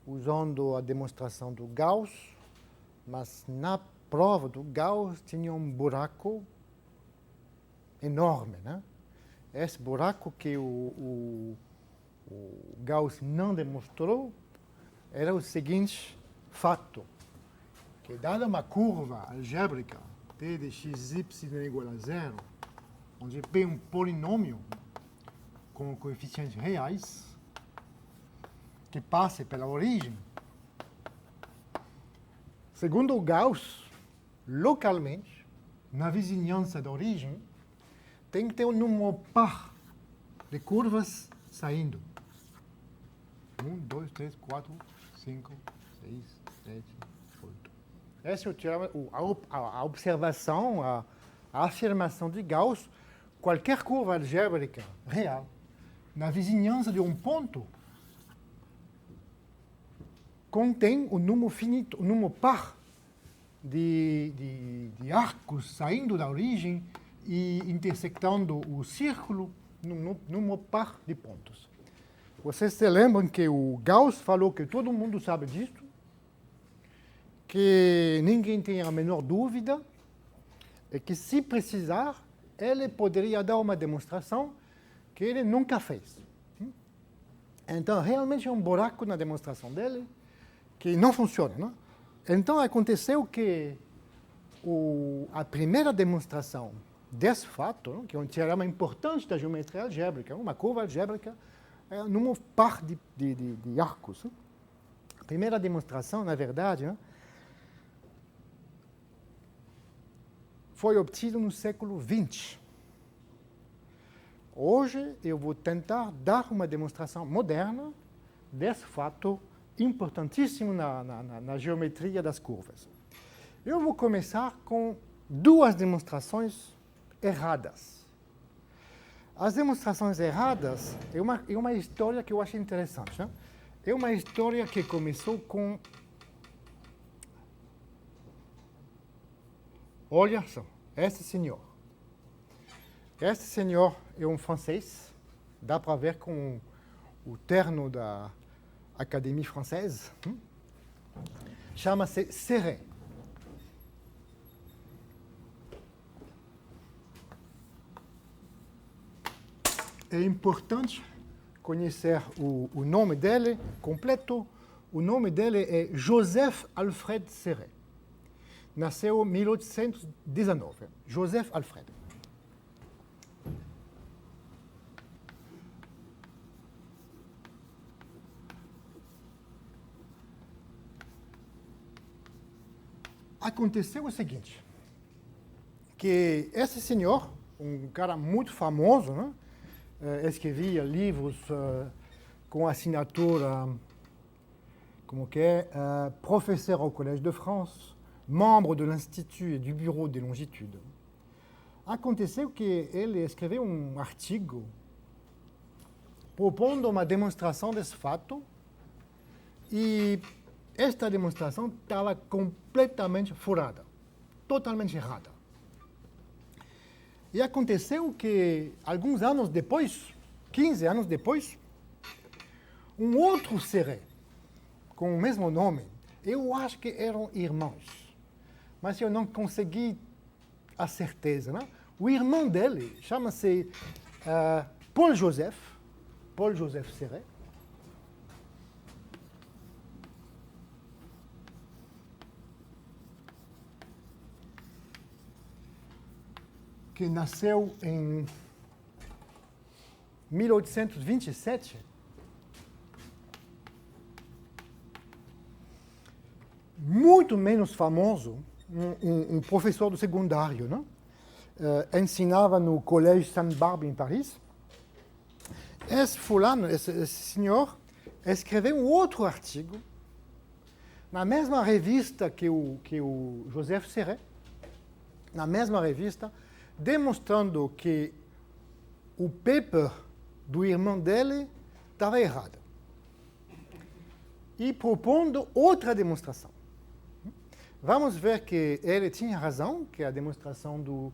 usando a demonstração do Gauss, mas na prova do Gauss tinha um buraco enorme, né? Esse buraco que o Gauss não demonstrou era o seguinte fato, que dada uma curva algébrica, t de xy é igual a zero, onde p é um polinômio com coeficientes reais, que passe pela origem, segundo o Gauss, localmente, na vizinhança da origem, tem que ter um número par de curvas saindo. 1, 2, 3, 4, 5, 6, 7, 8. Essa é a observação, a afirmação de Gauss. Qualquer curva algébrica real, na vizinhança de um ponto, contém o número finito, o número par de arcos saindo da origem e intersectando o círculo, número par de pontos. Vocês se lembram que o Gauss falou que todo mundo sabe disso, que ninguém tem a menor dúvida, e que, se precisar, ele poderia dar uma demonstração que ele nunca fez. Então, realmente é um buraco na demonstração dele que não funciona, né? Então, aconteceu que a primeira demonstração desse fato, que é um teorema importante da geometria algébrica, uma curva algébrica, é um número par de arcos. A primeira demonstração, na verdade, foi obtida no século XX. Hoje, eu vou tentar dar uma demonstração moderna desse fato importantíssimo na geometria das curvas. Eu vou começar com duas demonstrações erradas. As demonstrações erradas é uma história que eu acho interessante, né? É uma história que começou com... Olha só, esse senhor. Esse senhor é um francês, dá para ver com o terno da Académie Française. Chama-se Serret. É importante conhecer o nome dele completo. O nome dele é Joseph Alfred Serret. Nasceu em 1819. Joseph Alfred. Aconteceu o seguinte, que esse senhor, um cara muito famoso, né? Escrevia livros com assinatura, como que é, professeur au Collège de France, membre de l'Institut et du Bureau des Longitudes. Aconteceu que ele escreveu um artigo propondo uma demonstração desse fato e esta demonstração estava completamente furada, totalmente errada. E aconteceu que, alguns anos depois, 15 anos depois, um outro Serret, com o mesmo nome, eu acho que eram irmãos, mas eu não consegui a certeza, né? O irmão dele chama-se Paul Joseph Serret. Que nasceu em 1827, muito menos famoso, um professor do secundário, né? Ensinava no Collège Sainte-Barbe, em Paris. Esse fulano, esse senhor, escreveu um outro artigo na mesma revista que o Joseph Serret, na mesma revista, demonstrando que o paper do irmão dele estava errado. E propondo outra demonstração. Vamos ver que ele tinha razão, que a demonstração do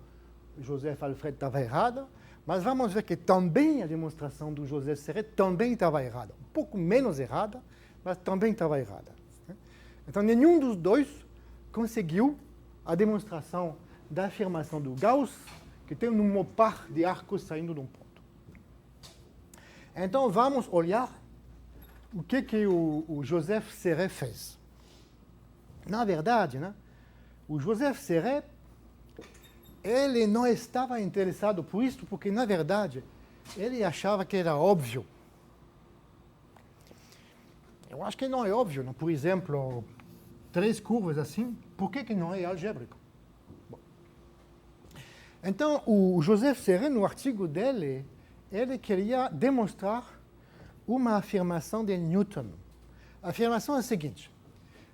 Joseph Alfred estava errada, mas vamos ver que também a demonstração do Joseph Serret também estava errada. Um pouco menos errada, mas também estava errada. Então, nenhum dos dois conseguiu a demonstração da afirmação do Gauss, que tem um par de arcos saindo de um ponto. Então, vamos olhar o que o Joseph Serret fez. Na verdade, né, o Joseph Serret, ele não estava interessado por isso, porque, na verdade, ele achava que era óbvio. Eu acho que não é óbvio, né? Por exemplo, 3 curvas assim, por que não é algébrico? Bom. Então, o Joseph Serret, no artigo dele, ele queria demonstrar uma afirmação de Newton. A afirmação é a seguinte: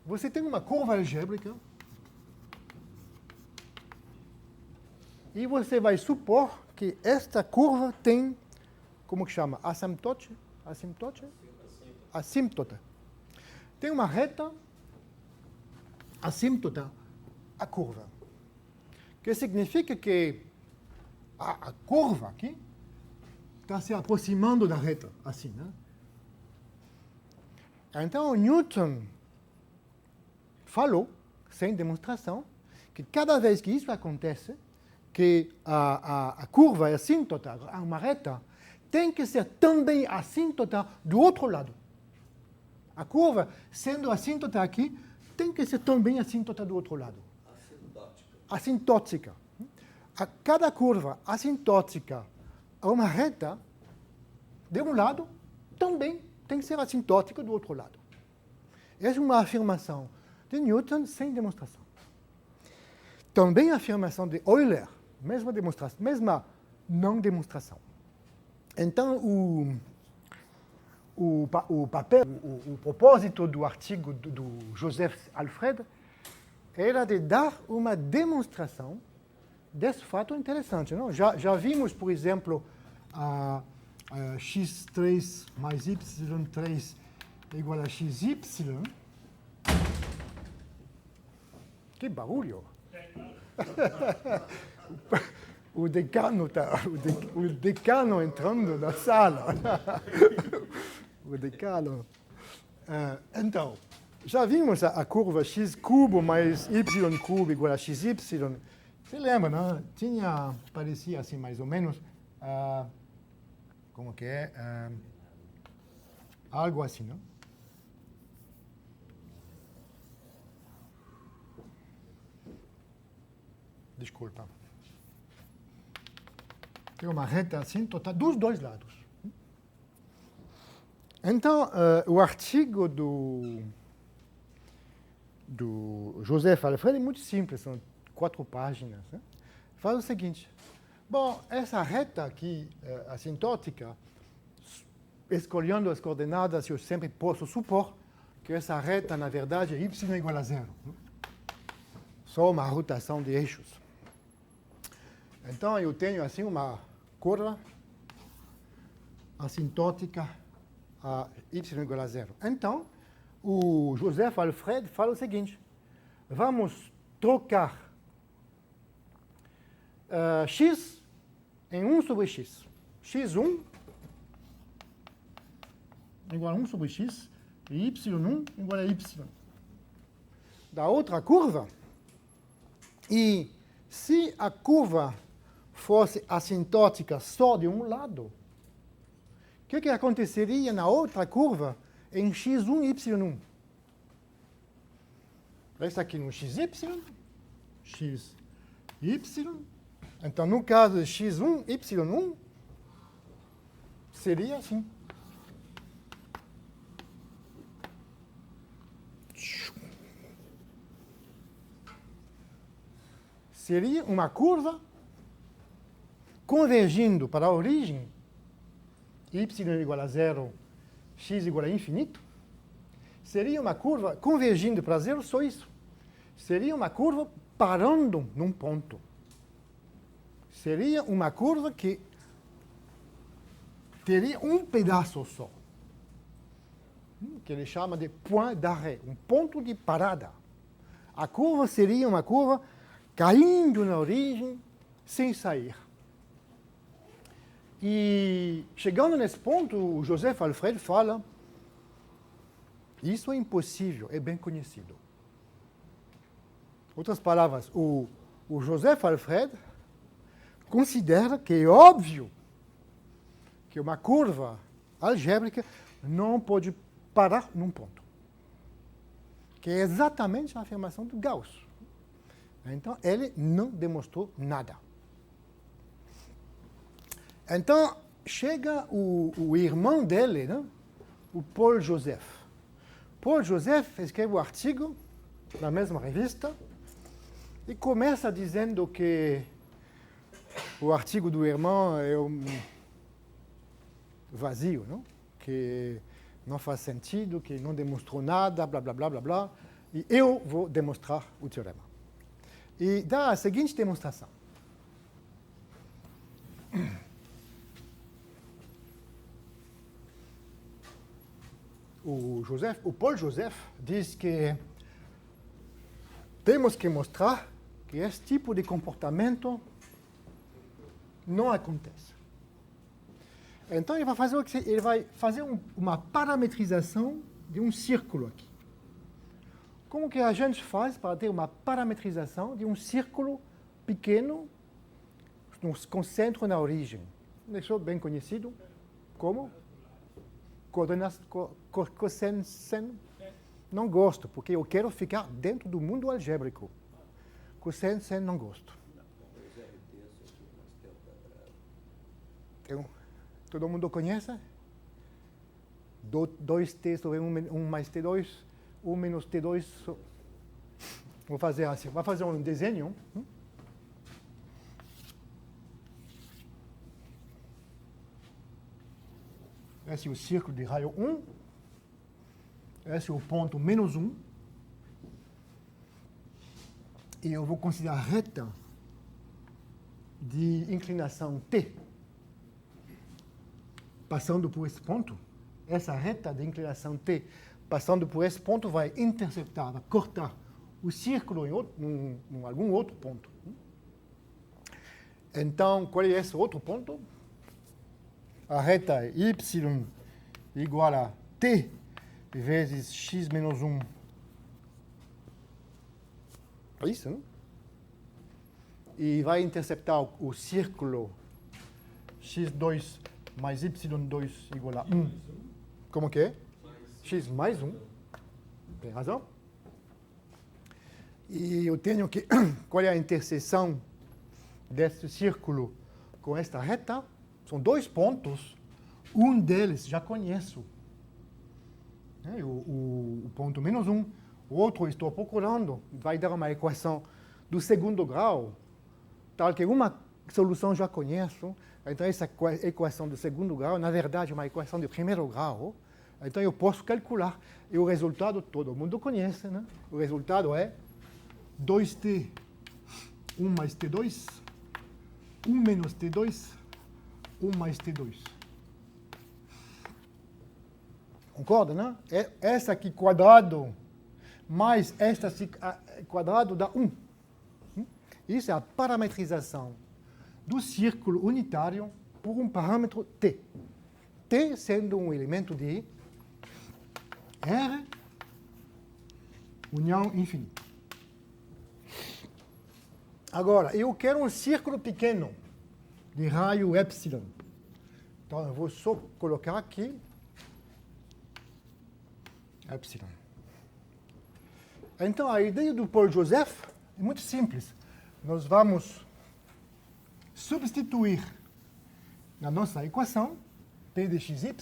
você tem uma curva algébrica e você vai supor que esta curva tem, como que chama? Assímptote? Assímptota. Tem uma reta assímptota à curva. Que significa que a curva aqui está se aproximando da reta, assim, né? Então, Newton falou, sem demonstração, que cada vez que isso acontece, que a curva é assíntota a uma reta, tem que ser também assíntota do outro lado. A curva, sendo assíntota aqui, tem que ser também assíntota do outro lado. Assintótica. A cada curva assintótica a uma reta, de um lado, também tem que ser assintótica do outro lado. Essa é uma afirmação de Newton sem demonstração. Também a afirmação de Euler, mesma demonstração, mesma não demonstração. Então, o propósito do artigo do Joseph Alfred era de dar uma demonstração desse fato interessante. Não? Já vimos, por exemplo, x3 mais y3 igual a xy. Que barulho! O decano entrando na sala. O decano. Então, já vimos a curva x cubo mais y cubo igual a xy. Você lembra, não? Parecia assim mais ou menos, como que é? Algo assim, não? Desculpa. Tem uma reta assim, total, dos dois lados. Então, o artigo do Joseph Alfred é muito simples, são 4 páginas. Né? Faz o seguinte: bom, essa reta aqui, assintótica, escolhendo as coordenadas, eu sempre posso supor que essa reta, na verdade, é y igual a 0. Só uma rotação de eixos. Então, eu tenho assim uma curva assintótica a y igual a 0. Então, o Joseph Alfred fala o seguinte: vamos trocar x em 1 sobre x. x1 igual a 1 sobre x e y1 igual a y. Da outra curva, e se a curva fosse assintótica só de um lado, o que aconteceria na outra curva em x1 e y1? Essa aqui no xy, xy. Então, no caso de x1, y1, seria assim. Seria uma curva convergindo para a origem, y igual a 0, x igual a infinito. Seria uma curva convergindo para 0, só isso. Seria uma curva parando num ponto. Seria uma curva que teria um pedaço só, que ele chama de point d'arrêt, um ponto de parada. A curva seria uma curva caindo na origem sem sair. E chegando nesse ponto, o Joseph Alfred fala: Isso é impossível, é bem conhecido. Outras palavras, o Joseph Alfred considera que é óbvio que uma curva algébrica não pode parar num ponto. Que é exatamente a afirmação do Gauss. Então, ele não demonstrou nada. Então, chega o irmão dele, né? O Paul Joseph. Paul Joseph escreve um artigo na mesma revista e começa dizendo que o artigo do irmão é vazio, não? Que não faz sentido, que não demonstrou nada, blá, blá, blá, blá, blá. E eu vou demonstrar o teorema. E dá a seguinte demonstração. O Paul Joseph diz que temos que mostrar que esse tipo de comportamento não acontece. Então ele vai fazer uma parametrização de um círculo aqui. Como que a gente faz para ter uma parametrização de um círculo pequeno com centro na origem? Deixou bem conhecido como? Cosseno. Não gosto, porque eu quero ficar dentro do mundo algébrico. Cosseno, não gosto. Todo mundo conhece? 2t sobre 1 mais t2, 1 menos t2. Vou fazer assim, vou fazer um desenho. Esse é o círculo de raio 1. Esse é o ponto menos 1. E eu vou considerar a reta de inclinação t. Passando por esse ponto, essa reta de inclinação t, passando por esse ponto, vai interceptar, vai cortar o círculo em algum outro ponto. Então, qual é esse outro ponto? A reta é y igual a t vezes x menos 1. É isso, não? E vai interceptar o círculo x2 mais y2 igual a 1. Como que é? X mais 1. Tem razão? E eu tenho que... Qual é a interseção desse círculo com esta reta? São 2 pontos. Um deles já conheço. O ponto menos 1. O outro estou procurando. Vai dar uma equação do segundo grau, tal que uma solução já conheço. Então, essa equação do segundo grau, na verdade, é uma equação de primeiro grau. Então, eu posso calcular. E o resultado todo mundo conhece, né? O resultado é 2t, 1 mais t2, 1 menos t2, 1 mais t2. Concorda, né? Essa aqui quadrado mais esta quadrado dá 1. Isso é a parametrização do círculo unitário por um parâmetro t. T sendo um elemento de R, união infinita. Agora, eu quero um círculo pequeno de raio epsilon. Então, eu vou só colocar aqui epsilon. Então, a ideia do Paul Joseph é muito simples. Nós vamos substituir na nossa equação p de xy.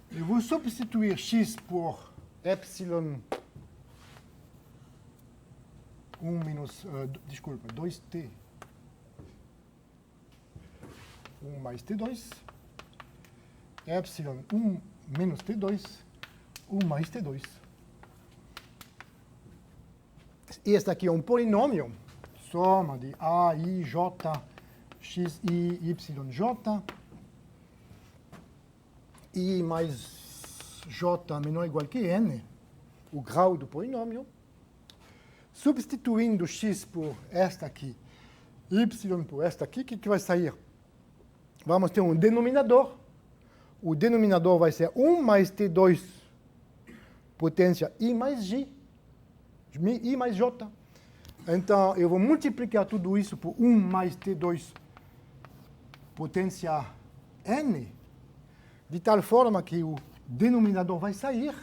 Eu vou substituir x por epsilon 2t 1 mais t2, epsilon 1 menos t2, 1 mais t2. E este aqui é um polinômio, soma de a, i, j, x, i, y, j, i mais j menor ou igual que n, o grau do polinômio, substituindo x por esta aqui, y por esta aqui, o que vai sair? vamos ter um denominador. O denominador vai ser 1 mais T2 potência I mais J, I mais J. Então, eu vou multiplicar tudo isso por 1 mais T2 potência N, de tal forma que o denominador vai sair.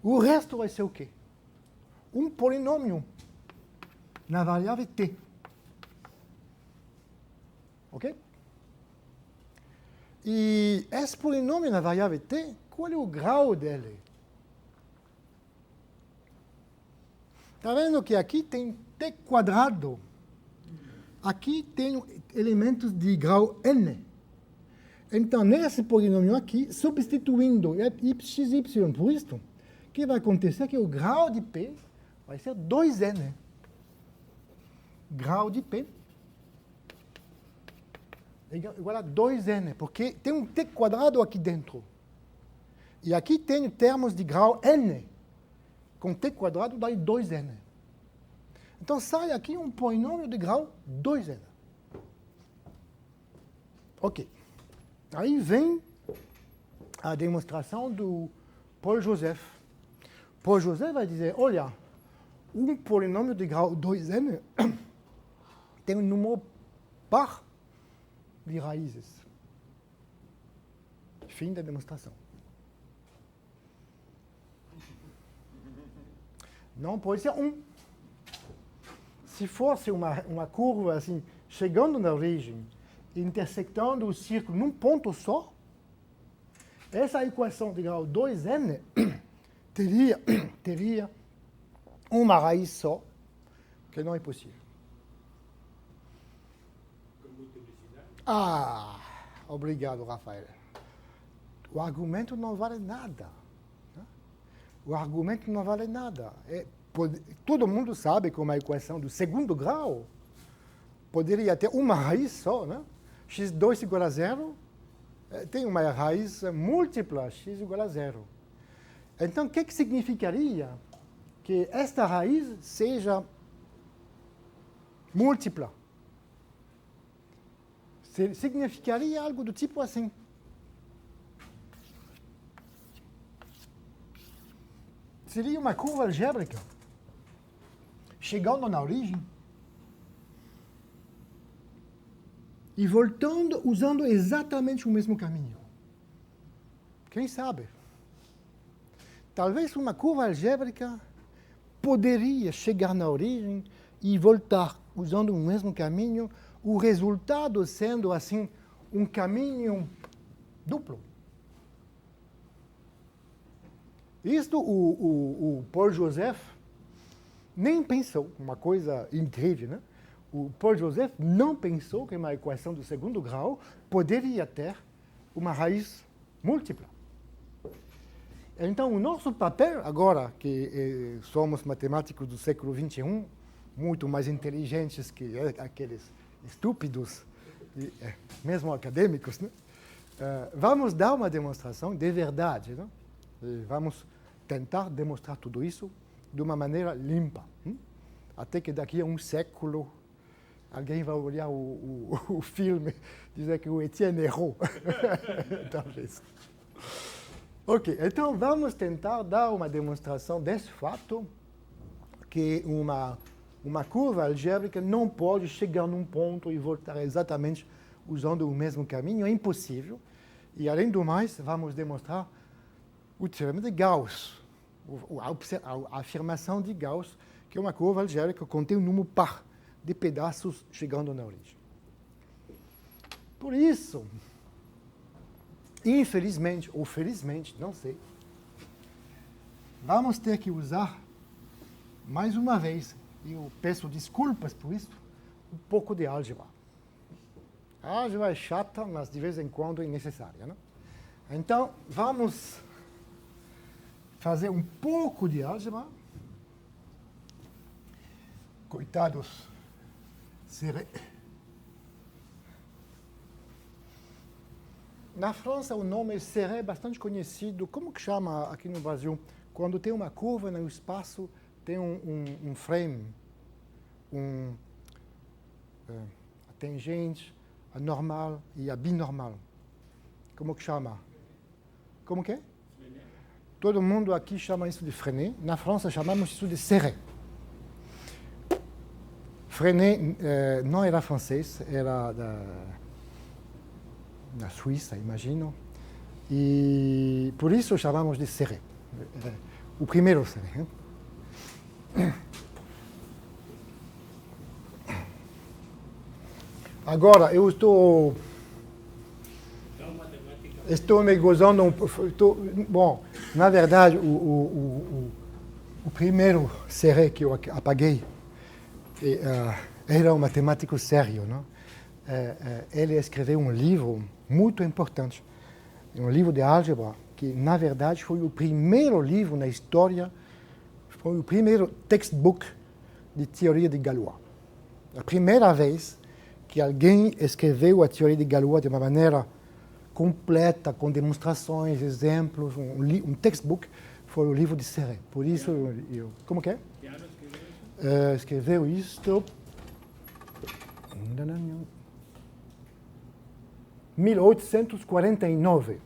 O resto vai ser o quê? Um polinômio na variável T. Ok? E esse polinômio na variável T, qual é o grau dele? Está vendo que aqui tem T quadrado. Aqui tem elementos de grau N. Então, nesse polinômio aqui, substituindo x, y por isto, o que vai acontecer é que o grau de P vai ser 2N. Grau de P igual a 2N, porque tem um T quadrado aqui dentro. E aqui tem termos de grau N. Com T quadrado dá 2N. Então sai aqui um polinômio de grau 2N. Ok. Aí vem a demonstração do Paul Joseph. Paul Joseph vai dizer, olha, um polinômio de grau 2N tem um número par de raízes. Fim da demonstração. Não pode ser 1. Se fosse uma curva assim, chegando na origem, intersectando o círculo num ponto só, essa equação de grau 2N teria uma raiz só, que não é possível. Ah, obrigado, Rafael. O argumento não vale nada. O argumento não vale nada. Todo mundo sabe que uma equação do segundo grau poderia ter uma raiz só, né? x2 igual a 0, tem uma raiz múltipla, x igual a 0. Então, o que significaria que esta raiz seja múltipla? Significaria algo do tipo assim. Seria uma curva algébrica, chegando na origem e voltando usando exatamente o mesmo caminho. Quem sabe? Talvez uma curva algébrica poderia chegar na origem e voltar usando o mesmo caminho, o resultado sendo, assim, um caminho duplo. Isto o Paul Joseph nem pensou, uma coisa incrível, né? O Paul Joseph não pensou que uma equação do segundo grau poderia ter uma raiz múltipla. Então, o nosso papel, agora que somos matemáticos do século XXI, muito mais inteligentes que aqueles estúpidos, mesmo acadêmicos, né? Vamos dar uma demonstração de verdade, né? Vamos tentar demonstrar tudo isso de uma maneira limpa. Até que daqui a um século alguém vai olhar o filme e dizer que o Etienne errou. Talvez. Ok, então vamos tentar dar uma demonstração desse fato que uma curva algébrica não pode chegar num ponto e voltar exatamente usando o mesmo caminho, é impossível. E, além do mais, vamos demonstrar o teorema de Gauss, a afirmação de Gauss, que é uma curva algébrica que contém um número par de pedaços chegando na origem. Por isso, infelizmente, ou felizmente, não sei, vamos ter que usar, mais uma vez, e eu peço desculpas por isso, um pouco de álgebra. A álgebra é chata, mas de vez em quando é necessária, né? Então, vamos fazer um pouco de álgebra. Coitados. Na França, o nome Serré é bastante conhecido. Como que chama aqui no Brasil? Quando tem uma curva no espaço, tem um frame, a tangente, a normal e a binormal. Como que chama? Como que é? Todo mundo aqui chama isso de Freinet. Na França, chamamos isso de Serré. Freinet não era francês, era da Suíça, imagino. E por isso chamamos de Serré. O primeiro Serré. Agora, eu estou me gozando bom, na verdade, o primeiro Serré que eu apaguei era um matemático sério, não? Ele escreveu um livro muito importante, um livro de álgebra, que, na verdade, foi o primeiro livro na história, foi o primeiro textbook de teoria de Galois. A primeira vez que alguém escreveu a teoria de Galois de uma maneira completa, com demonstrações, exemplos, um textbook, foi o livro de Serré. Por isso, como que é? Que ano escreveu isso? Escreveu isto... 1849,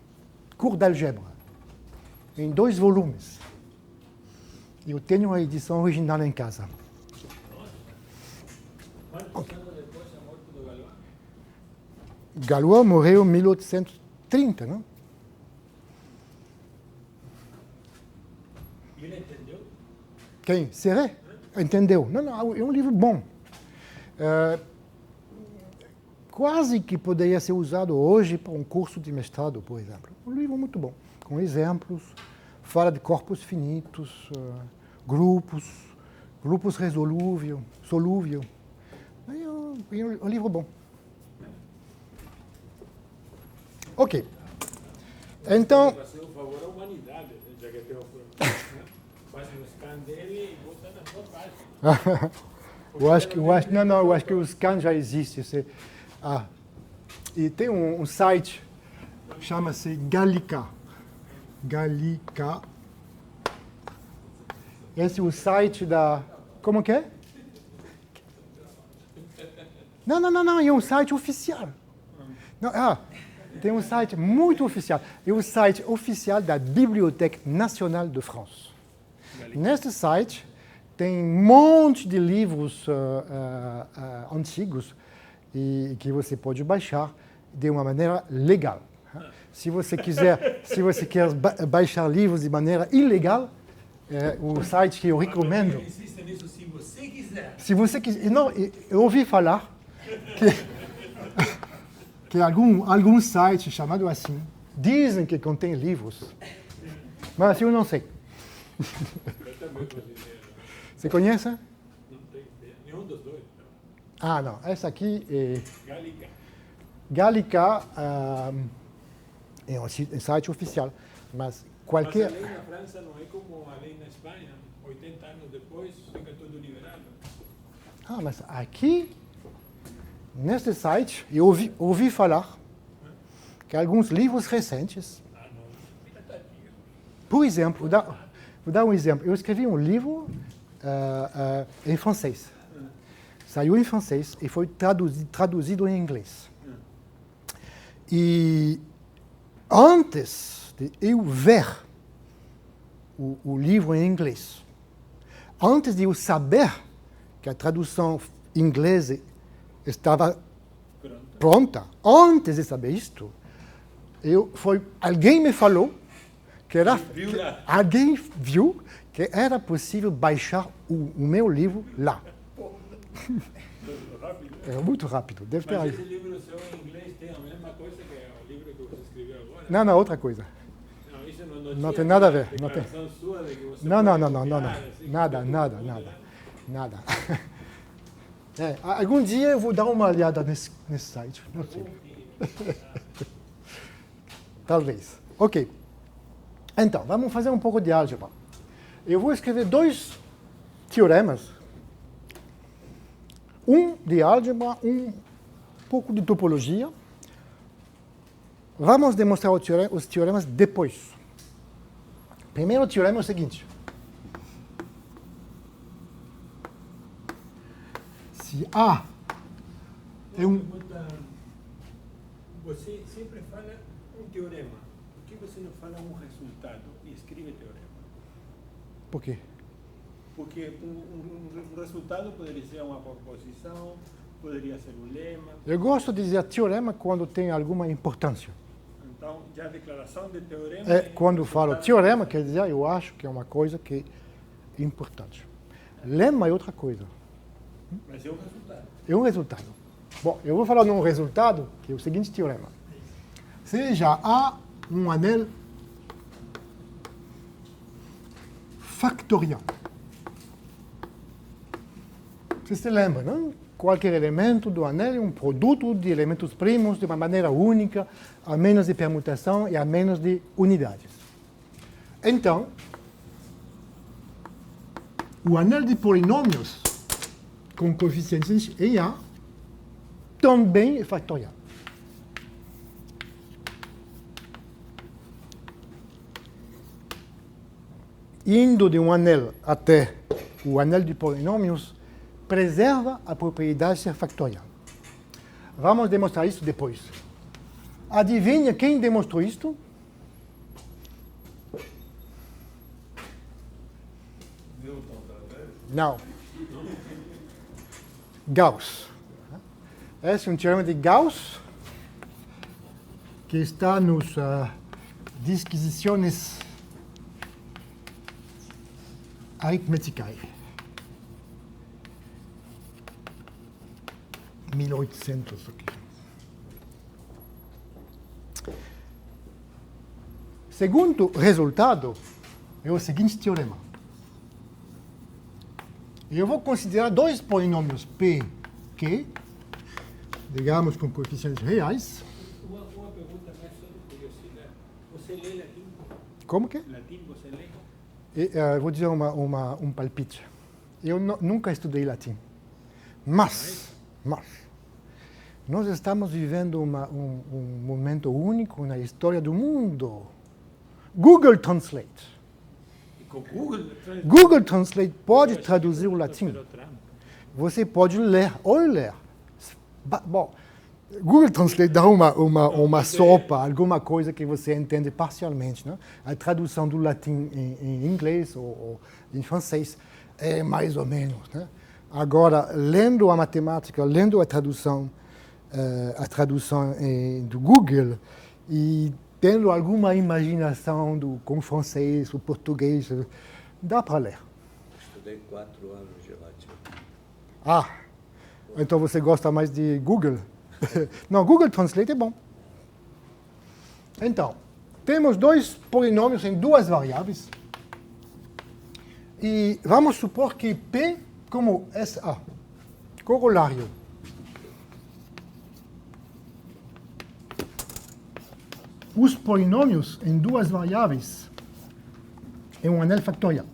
cours d'algèbre, em 2 volumes. Eu tenho a edição original em casa. Quantos anos depois da morte do Galois? Galois morreu em 1830, não? E ele entendeu? Quem? Serré? Entendeu? Não, é um livro bom. Quase que poderia ser usado hoje para um curso de mestrado, por exemplo. Um livro muito bom, com exemplos, fala de corpos finitos, grupos solúveis. É um livro bom. Ok. Então... Fazer um favor à humanidade, já que tem o faz um scan dele e bota na sua página. eu acho que o scan já existe. E tem um site, chama-se Gallica. Gallica. Esse é o site da... Como que é? Não, é um site oficial. Não, tem um site muito oficial. É o site oficial da Bibliothèque Nationale de France. Neste site tem um monte de livros antigos e que você pode baixar de uma maneira legal. Se você quer baixar livros de maneira ilegal, o site que eu recomendo. Insista nisso se você quiser. Se você quiser, não, eu ouvi falar que algum site chamado assim dizem que contém livros, mas eu não sei. Você conhece? Não tem ideia. Nenhum dos dois. Não. Essa aqui é... Gallica. Gallica é um site oficial, mas qualquer... Mas a lei na França não é como a lei na Espanha. 80 anos depois fica tudo liberado. Mas aqui, neste site, eu ouvi falar que alguns livros recentes... Por exemplo, vou dar um exemplo. Eu escrevi um livro em francês. Saiu em francês e foi traduzido em inglês. E antes de eu ver o livro em inglês, antes de eu saber que a tradução inglesa estava pronta, antes de saber isto, alguém me falou alguém viu que era possível baixar o meu livro lá. É muito rápido. Deve ter. Mas esse livro seu em inglês tem a mesma coisa que o livro que você escreveu agora? Não, outra coisa. Não, isso não tem nada a ver. Não tem. Sua de que você não. Assim, Nada. Algum dia eu vou dar uma olhada nesse site. Não sei. Talvez. Ok. Então, vamos fazer um pouco de álgebra. Eu vou escrever 2 teoremas. Um de álgebra, um pouco de topologia. Vamos demonstrar os teoremas depois. Primeiro teorema é o seguinte. Se A é um... Você sempre fala um teorema. Por que você não fala um resultado e escreve teorema? Por quê? Porque um resultado poderia ser uma proposição, poderia ser um lema. Eu gosto de dizer teorema quando tem alguma importância. Então, já a declaração de teorema... Quando falo teorema, quer dizer, eu acho que é uma coisa que é importante. Lema é outra coisa. Mas é um resultado. É um resultado. Bom, eu vou falar de um resultado, que é o seguinte teorema. Seja há um anel factorial. Você se lembra, não? Qualquer elemento do anel é um produto de elementos primos de uma maneira única, a menos de permutação e a menos de unidades. Então, o anel de polinômios com coeficientes em A também é factorial. Indo de um anel até o anel de polinômios, preserva a propriedade de ser factorial. Vamos demonstrar isso depois. Adivinha quem demonstrou isto? Não. Gauss. Esse é um teorema de Gauss que está nos disquisições aritméticas. 1800 aqui. Segundo resultado é o seguinte teorema. Eu vou considerar dois polinômios P, Q, digamos com coeficientes reais. Uma pergunta mais só de curiosidade. Você lê latim? Como que? Latim você lê? Vou dizer um palpite. Eu nunca estudei latim. Mas, nós estamos vivendo um momento único na história do mundo. Google Translate. E com Google? Google Translate pode traduzir o latim. Você pode ler ou ler. Bom, Google Translate dá uma sopa, alguma coisa que você entende parcialmente. Né? A tradução do latim em inglês ou em francês é mais ou menos. Né? Agora, lendo a matemática, lendo a tradução do Google e tendo alguma imaginação com o francês, o português, dá para ler. Estudei 4 anos de latim. Ah, então você gosta mais de Google? Não, Google Translate é bom. Então, temos dois polinômios em duas variáveis. E vamos supor que P como SA, corolário. Os polinômios em duas variáveis é um anel factorial.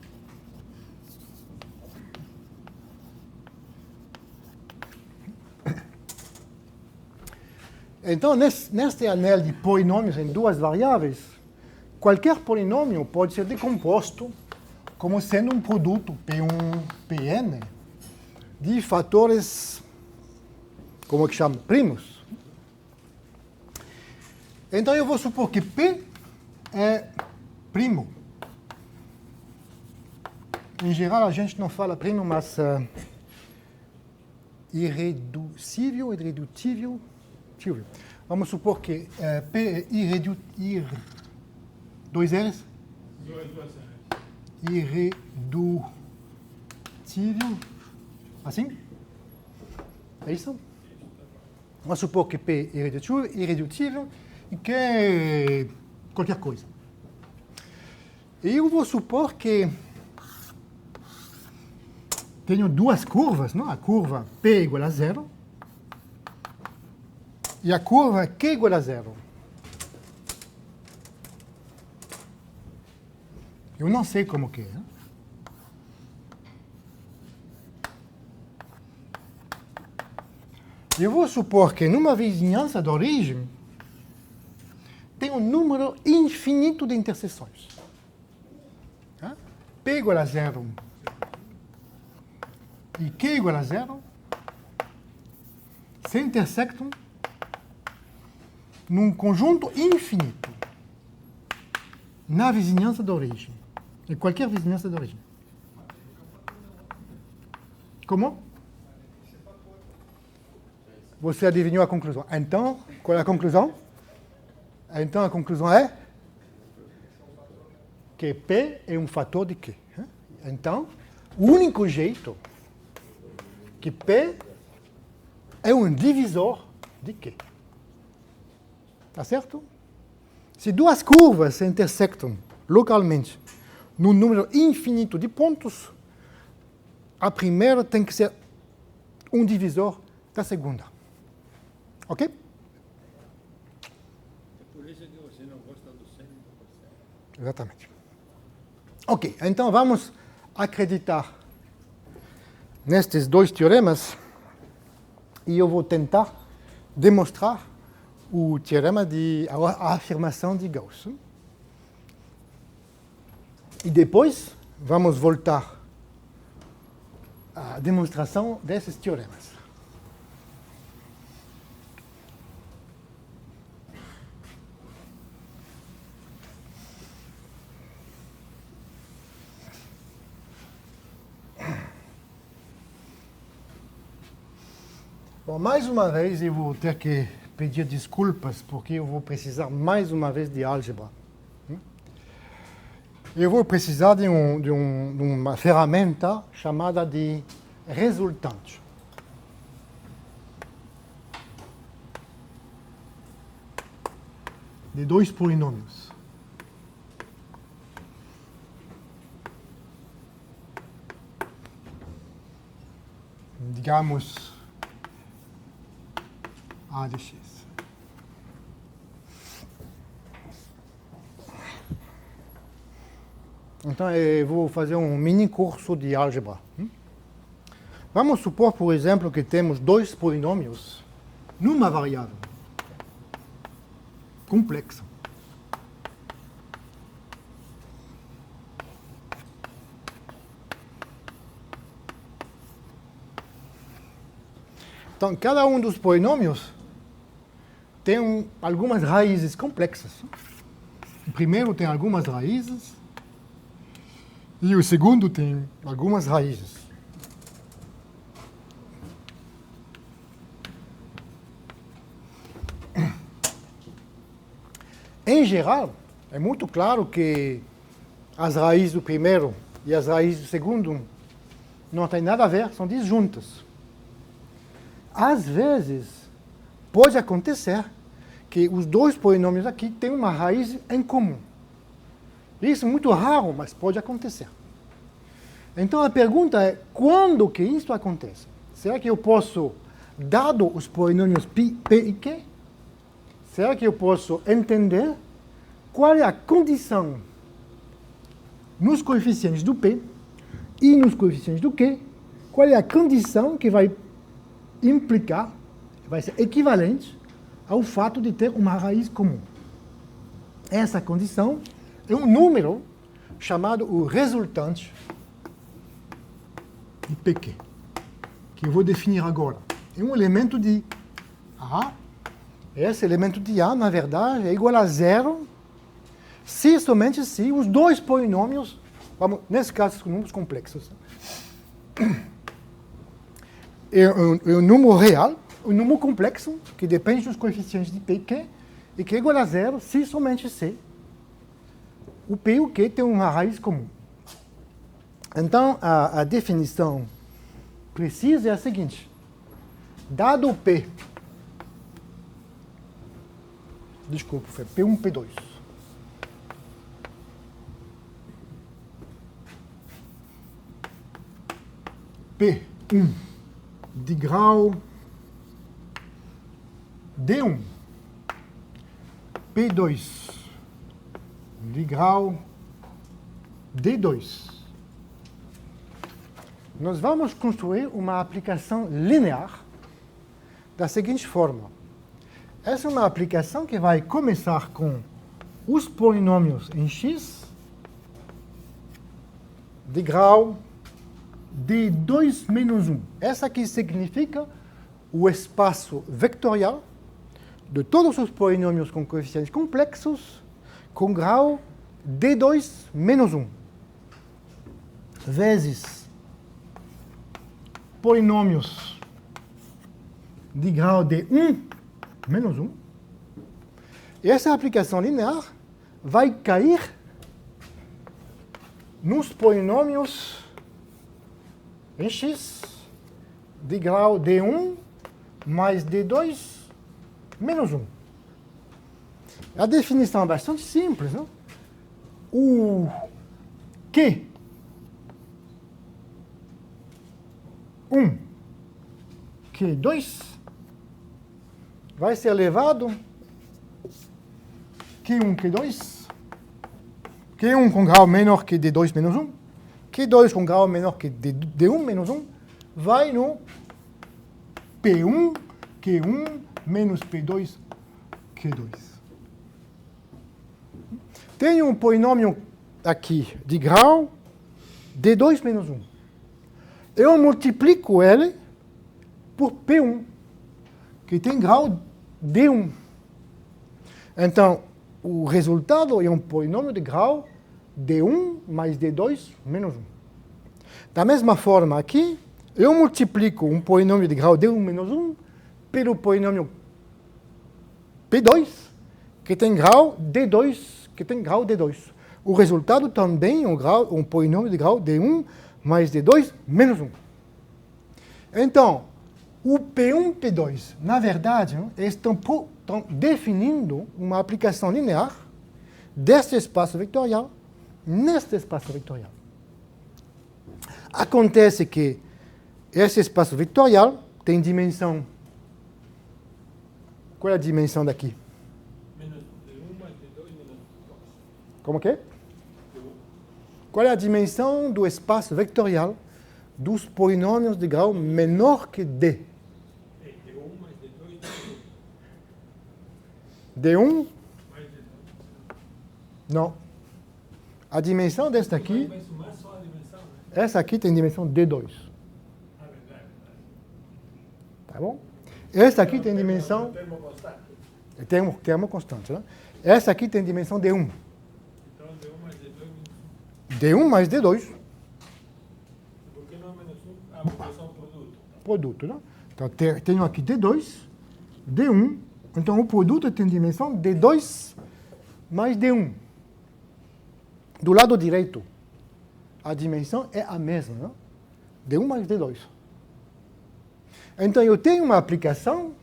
Então, neste anel de polinômios em duas variáveis, qualquer polinômio pode ser decomposto como sendo um produto P1, Pn, de fatores, como que chama, primos. Então, eu vou supor que P é primo. Em geral, a gente não fala primo, mas irreducível. Vamos supor que P é dois L's? Irredutível. Assim? É isso? Vamos supor que P é irredutível e que é qualquer coisa. E eu vou supor que tenho duas curvas, não? A curva P igual a zero e a curva Q igual a zero. Eu não sei como que é. Eu vou supor que numa vizinhança de origem tem um número infinito de interseções. P igual a zero e Q igual a zero se intersectam num conjunto infinito na vizinhança da origem. Em qualquer vizinhança da origem. Como? Você adivinhou a conclusão. Então, qual é a conclusão? Então, a conclusão é que P é um fator de Q. Então, o único jeito que P é um divisor de Q. Tá certo? Se duas curvas se intersectam localmente num número infinito de pontos, a primeira tem que ser um divisor da segunda. Ok? É por isso que você não gosta do seno do cosseno. Exatamente. Ok, então vamos acreditar nestes dois teoremas e eu vou tentar demonstrar o teorema a afirmação de Gauss. E depois vamos voltar à demonstração desses teoremas. Bom, mais uma vez eu vou ter que pedir desculpas, porque eu vou precisar mais uma vez de álgebra. Eu vou precisar de uma ferramenta chamada de resultante. De dois polinômios. Digamos A de x. Então, eu vou fazer um mini curso de álgebra. Vamos supor, por exemplo, que temos dois polinômios numa variável complexa. Então, cada um dos polinômios tem algumas raízes complexas. O primeiro tem algumas raízes e o segundo tem algumas raízes. Em geral, é muito claro que as raízes do primeiro e as raízes do segundo não têm nada a ver, são disjuntas. Às vezes, pode acontecer que os dois polinômios aqui têm uma raiz em comum. Isso é muito raro, mas pode acontecer. Então a pergunta é, quando que isso acontece? Será que eu posso, dado os polinômios P e Q, será que eu posso entender qual é a condição nos coeficientes do P e nos coeficientes do Q, qual é a condição que vai implicar, vai ser equivalente ao fato de ter uma raiz comum. Essa condição é um número chamado o resultante de PQ, que eu vou definir agora. É um elemento de A. Esse elemento de A, na verdade, é igual a zero se somente se os dois polinômios, vamos, nesse caso, são números complexos. É um número real, um número complexo, que depende dos coeficientes de P e Q, e que é igual a zero se somente se o P e o Q têm uma raiz comum. Então, a definição precisa é a seguinte. Dado o P, desculpa, foi P1, P2. P1 de grau D1, P2 de grau D2. Nós vamos construir uma aplicação linear da seguinte forma. Essa é uma aplicação que vai começar com os polinômios em x de grau D2 menos 1. Essa aqui significa o espaço vetorial de todos os polinômios com coeficientes complexos com grau D2 menos 1, vezes polinômios de grau D1 menos 1. E essa aplicação linear vai cair nos polinômios em x de grau D1 mais D2 menos 1. A definição é bastante simples, não? O Q1, Q2 vai ser elevado Q1, Q2, Q1 com grau menor que D2 menos 1, Q2 com grau menor que D1 menos 1, vai no P1, Q1 menos P2, Q2. Tenho um polinômio aqui de grau D2 menos 1. Eu multiplico ele por P1, que tem grau D1. Então, o resultado é um polinômio de grau D1 mais D2 menos 1. Da mesma forma aqui, eu multiplico um polinômio de grau D1 menos 1 pelo polinômio P2, que tem grau D2, que tem grau D2. O resultado também é um polinômio de grau D1 mais D2 menos 1. Então, o P1 e P2, na verdade, estão definindo uma aplicação linear deste espaço vetorial neste espaço vetorial. Acontece que esse espaço vetorial tem dimensão. Qual é a dimensão daqui? Menos D1 mais D2 menos 2. Como que é? Qual é a dimensão do espaço vetorial dos polinômios de grau menor que D? É D1 mais D2 menos 1. D1? Mais D2. Não. A dimensão desta aqui, Vai somar só a dimensão, né? essa aqui tem dimensão D2. Ah, verdade. Tá bom? Essa aqui tem dimensão... Termo constante. Termo constante, né? Essa aqui tem dimensão D1. Então D1 mais D2 menos 1. D1 mais D2. Por que não é menos 1? Ah, porque é só um produto. Produto, né? Então, tenho aqui D2, D1. Então, o produto tem dimensão D2 mais D1. Do lado direito, a dimensão é a mesma, né? D1 mais D2. Então, eu tenho uma aplicação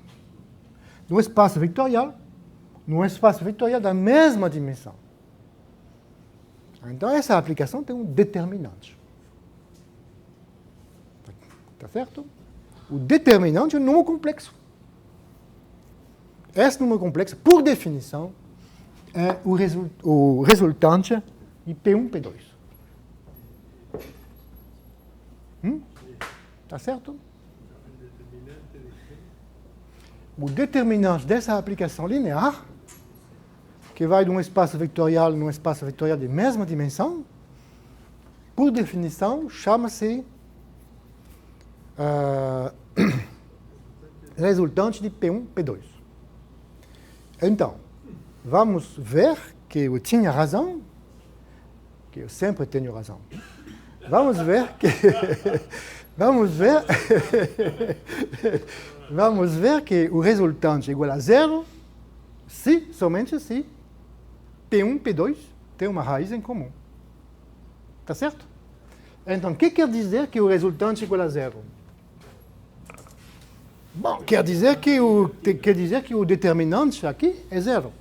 no espaço vetorial da mesma dimensão. Então, essa aplicação tem um determinante. Tá certo? O determinante é um número complexo. Esse número complexo, por definição, é o resultante de P1, P2. Tá certo? O determinante dessa aplicação linear, que vai de um espaço vetorial num espaço vetorial de mesma dimensão, por definição, chama-se resultante de P1, P2. Então, vamos ver que eu tinha razão, que eu sempre tenho razão. Vamos ver que... Vamos ver que o resultante é igual a zero somente se P1 e P2 têm uma raiz em comum. Tá certo? Então, o que quer dizer que o resultante é igual a zero? Bom, quer dizer que o determinante aqui é zero.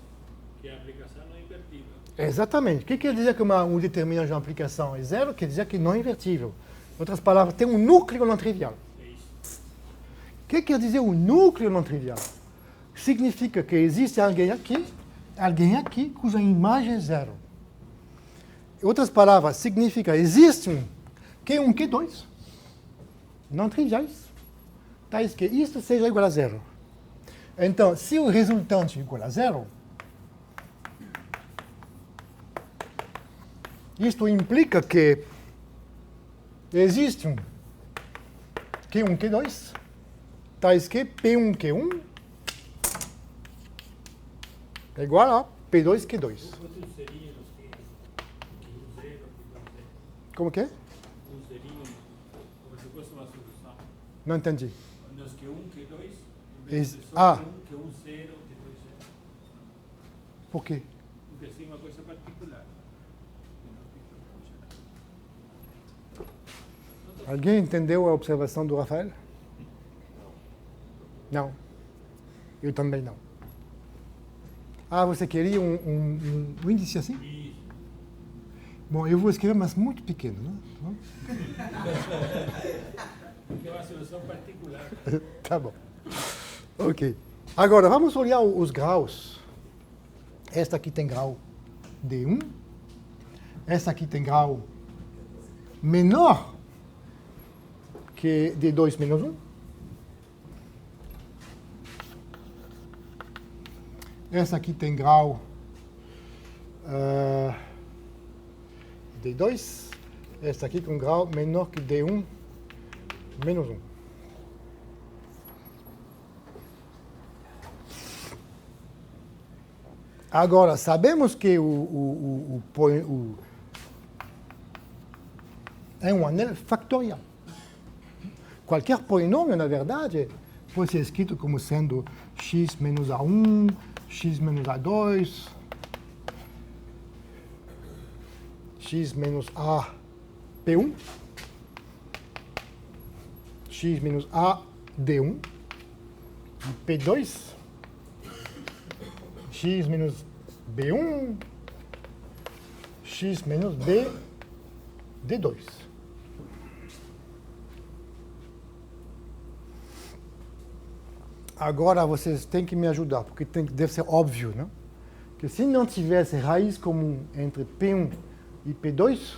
Que a aplicação não é invertida. Exatamente. O que quer dizer que um determinante de uma aplicação é zero? Quer dizer que não é invertível. Em outras palavras, tem um núcleo não trivial. É isso. O que quer dizer um núcleo não trivial? Significa que existe alguém aqui cuja imagem é zero. Em outras palavras, significa que existe um Q1, Q2 não triviais, tais que isto seja igual a zero. Então, se o resultante é igual a zero, isto implica que existe um Q1, Q2, tais que P1, Q1 é igual a P2, Q2. Quantos zerinhos tem? Um zero, Como que é? um zerinho, como se fosse uma solução. Não entendi. Nos Q1, Q2, em Esse- vez de só ah. Q1, Q1 zero, Q2 zero. Por quê? Porque assim é uma coisa particular. Alguém entendeu a observação do Rafael? Não. Eu também não. Ah, você queria um índice assim? E Bom, eu vou escrever, mas muito pequeno, né? Tá bom? porque é uma solução particular. Tá bom. Ok. Agora, vamos olhar os graus. Esta aqui tem grau D1. Esta aqui tem grau menor que D2 menos 1. Essa aqui tem grau D2. Essa aqui com grau menor que D1 menos 1. Agora, sabemos que é um anel factorial. Qualquer polinômio, na verdade, pode ser escrito como sendo x menos a1, x menos a2, x menos a p1, x menos a d1, e p2, x menos b1, x menos b d2. Agora vocês têm que me ajudar, porque deve ser óbvio, né? Que se não tivesse raiz comum entre P1 e P2,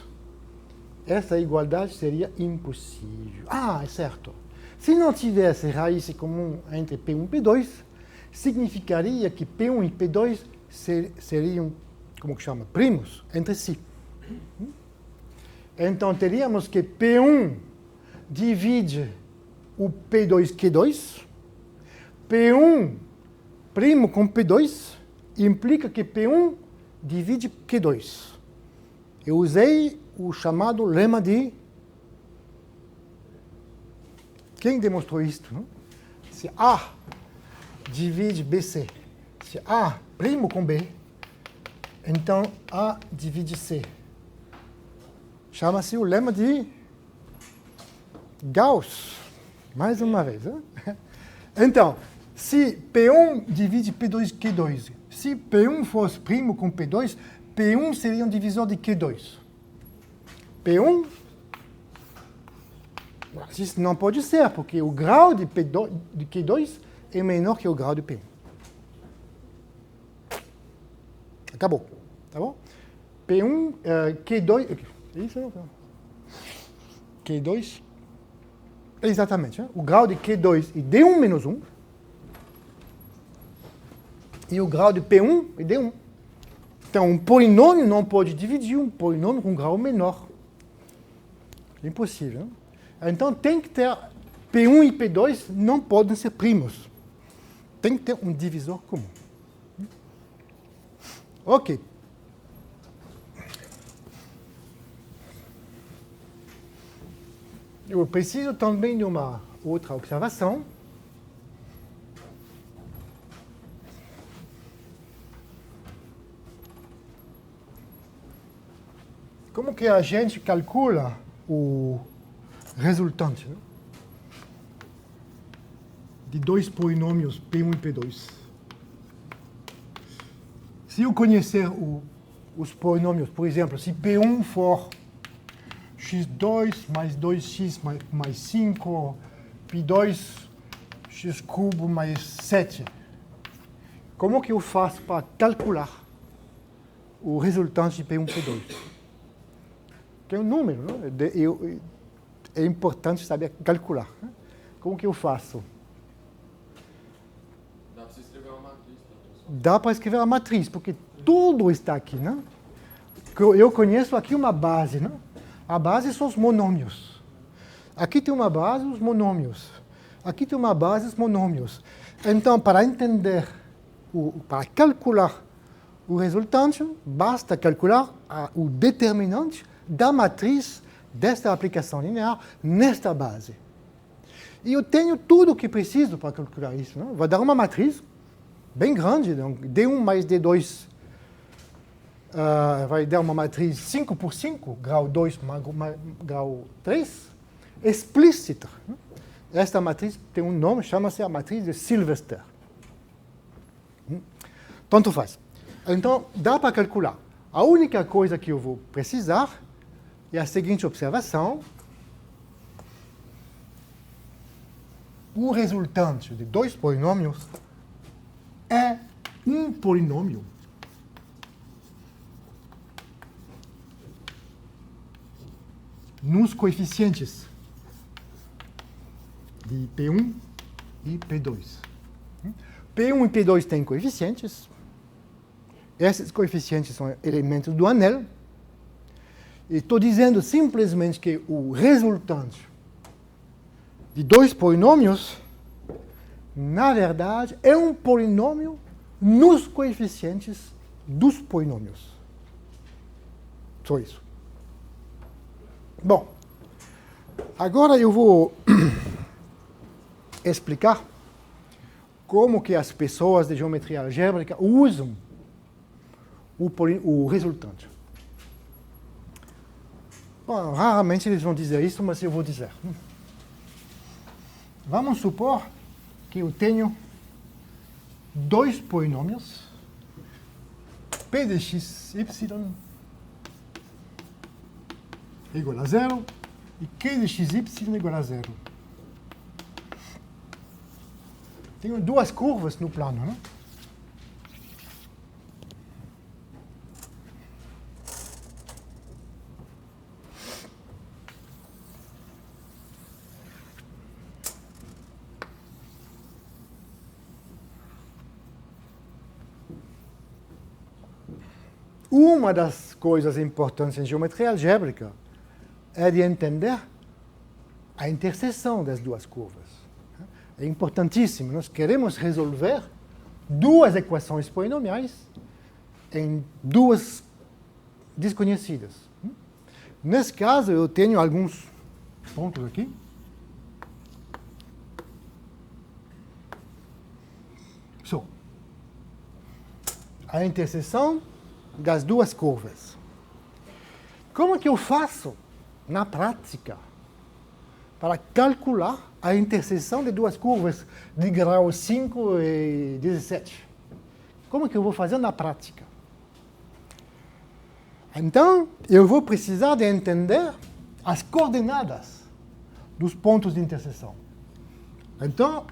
essa igualdade seria impossível. Ah, é certo. Se não tivesse raiz comum entre P1 e P2, significaria que P1 e P2 seriam, como que chama, primos entre si. Então teríamos que P1 divide o P2 Q2, P1 primo com P2 implica que P1 divide Q2. Eu usei o chamado lema de... Quem demonstrou isto? Não? Se A divide BC, se A primo com B, então A divide C. Chama-se o lema de Gauss. Mais uma vez. Hein? Então, se P1 divide P2 Q2, se P1 fosse primo com P2, P1 seria um divisor de Q2. P1, isso não pode ser, porque o grau de Q2 é menor que o grau de P1. Acabou, tá bom? P1, Q2, isso não, Q2, exatamente, né? O grau de Q2 é D1 menos 1, e o grau de P1 é D1. Então, um polinômio não pode dividir um polinômio com grau menor. É impossível. Né? Então, tem que ter... P1 e P2 não podem ser primos. Tem que ter um divisor comum. Ok. Eu preciso também de uma outra observação. Como que a gente calcula o resultante, né? De dois polinômios P1 e P2? Se eu conhecer os polinômios, por exemplo, se P1 for x2 mais 2x mais 5, P2 x cubo mais 7, como que eu faço para calcular o resultante de P1 e P2? Tem um número, não? É importante saber calcular. Né? Como que eu faço? Dá para você escrever uma matriz. Dá para escrever a matriz, porque tudo está aqui. Né? Eu conheço aqui uma base. Né? A base são os monômios. Aqui tem uma base, os monômios. Aqui tem uma base, os monômios. Então, para entender para calcular o resultante, basta calcular o determinante da matriz desta aplicação linear nesta base. E eu tenho tudo o que preciso para calcular isso. Não? Vou dar uma matriz bem grande, então D1 mais D2 vai dar uma matriz 5 por 5, grau 2 grau 3, explícita. Esta matriz tem um nome, chama-se a matriz de Sylvester. Tanto faz. Então, dá para calcular. A única coisa que eu vou precisar é a seguinte observação. O resultante de dois polinômios é um polinômio nos coeficientes de P1 e P2. P1 e P2 têm coeficientes. Esses coeficientes são elementos do anel. E estou dizendo simplesmente que o resultante de dois polinômios, na verdade, é um polinômio nos coeficientes dos polinômios. Só isso. Bom, agora eu vou explicar como que as pessoas de geometria algébrica usam o resultante. Bom, raramente eles vão dizer isso, mas eu vou dizer. Vamos supor que eu tenho dois polinômios, P de x, y igual a 0 e Q de x, y igual a 0. Tenho duas curvas no plano, né? Uma das coisas importantes em geometria algébrica é de entender a interseção das duas curvas. É importantíssimo. Nós queremos resolver duas equações polinomiais em duas desconhecidas. Nesse caso, eu tenho alguns pontos aqui. A interseção das duas curvas. Como que eu faço, na prática, para calcular a interseção de duas curvas de grau 5 e 17? Como que eu vou fazer na prática? Então, eu vou precisar de entender as coordenadas dos pontos de interseção. Então,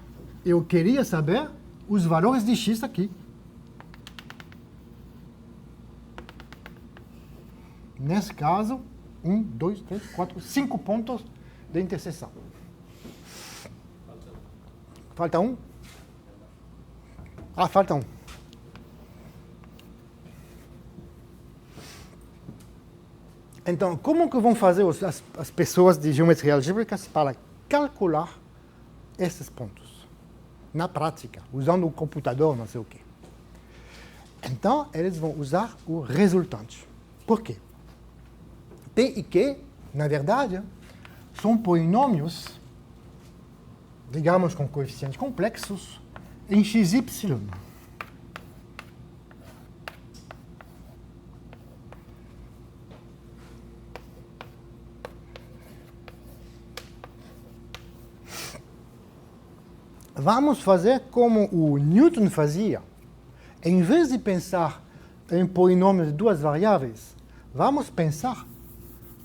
eu queria saber os valores de x aqui. Nesse caso, 1, 2, 3, 4, 5 pontos de interseção. Falta um? Ah, falta um. Então, como que vão fazer as pessoas de geometria algébrica para calcular esses pontos? Na prática, usando o computador, não sei o quê. Então, eles vão usar o resultante. Por quê? P e Q, na verdade, são polinômios, digamos com coeficientes complexos, em x, y. Vamos fazer como o Newton fazia. Em vez de pensar em polinômios de duas variáveis, vamos pensar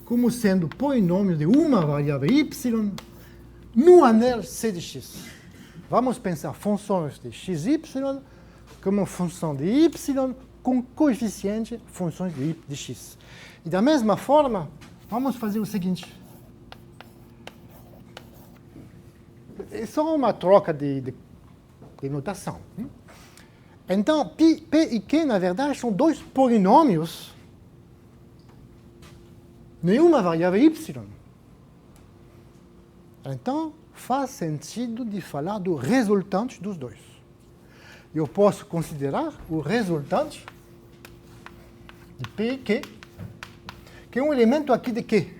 como sendo polinômio de uma variável y no anel C de x. Vamos pensar funções de x, y como função de y com coeficiente funções de x. E da mesma forma, vamos fazer o seguinte. É só uma troca de notação. Então, P e Q, na verdade, são dois polinômios, nenhuma variável y. Então, faz sentido de falar do resultante dos dois. eu posso considerar o resultante de P e Q, que é um elemento aqui de Q.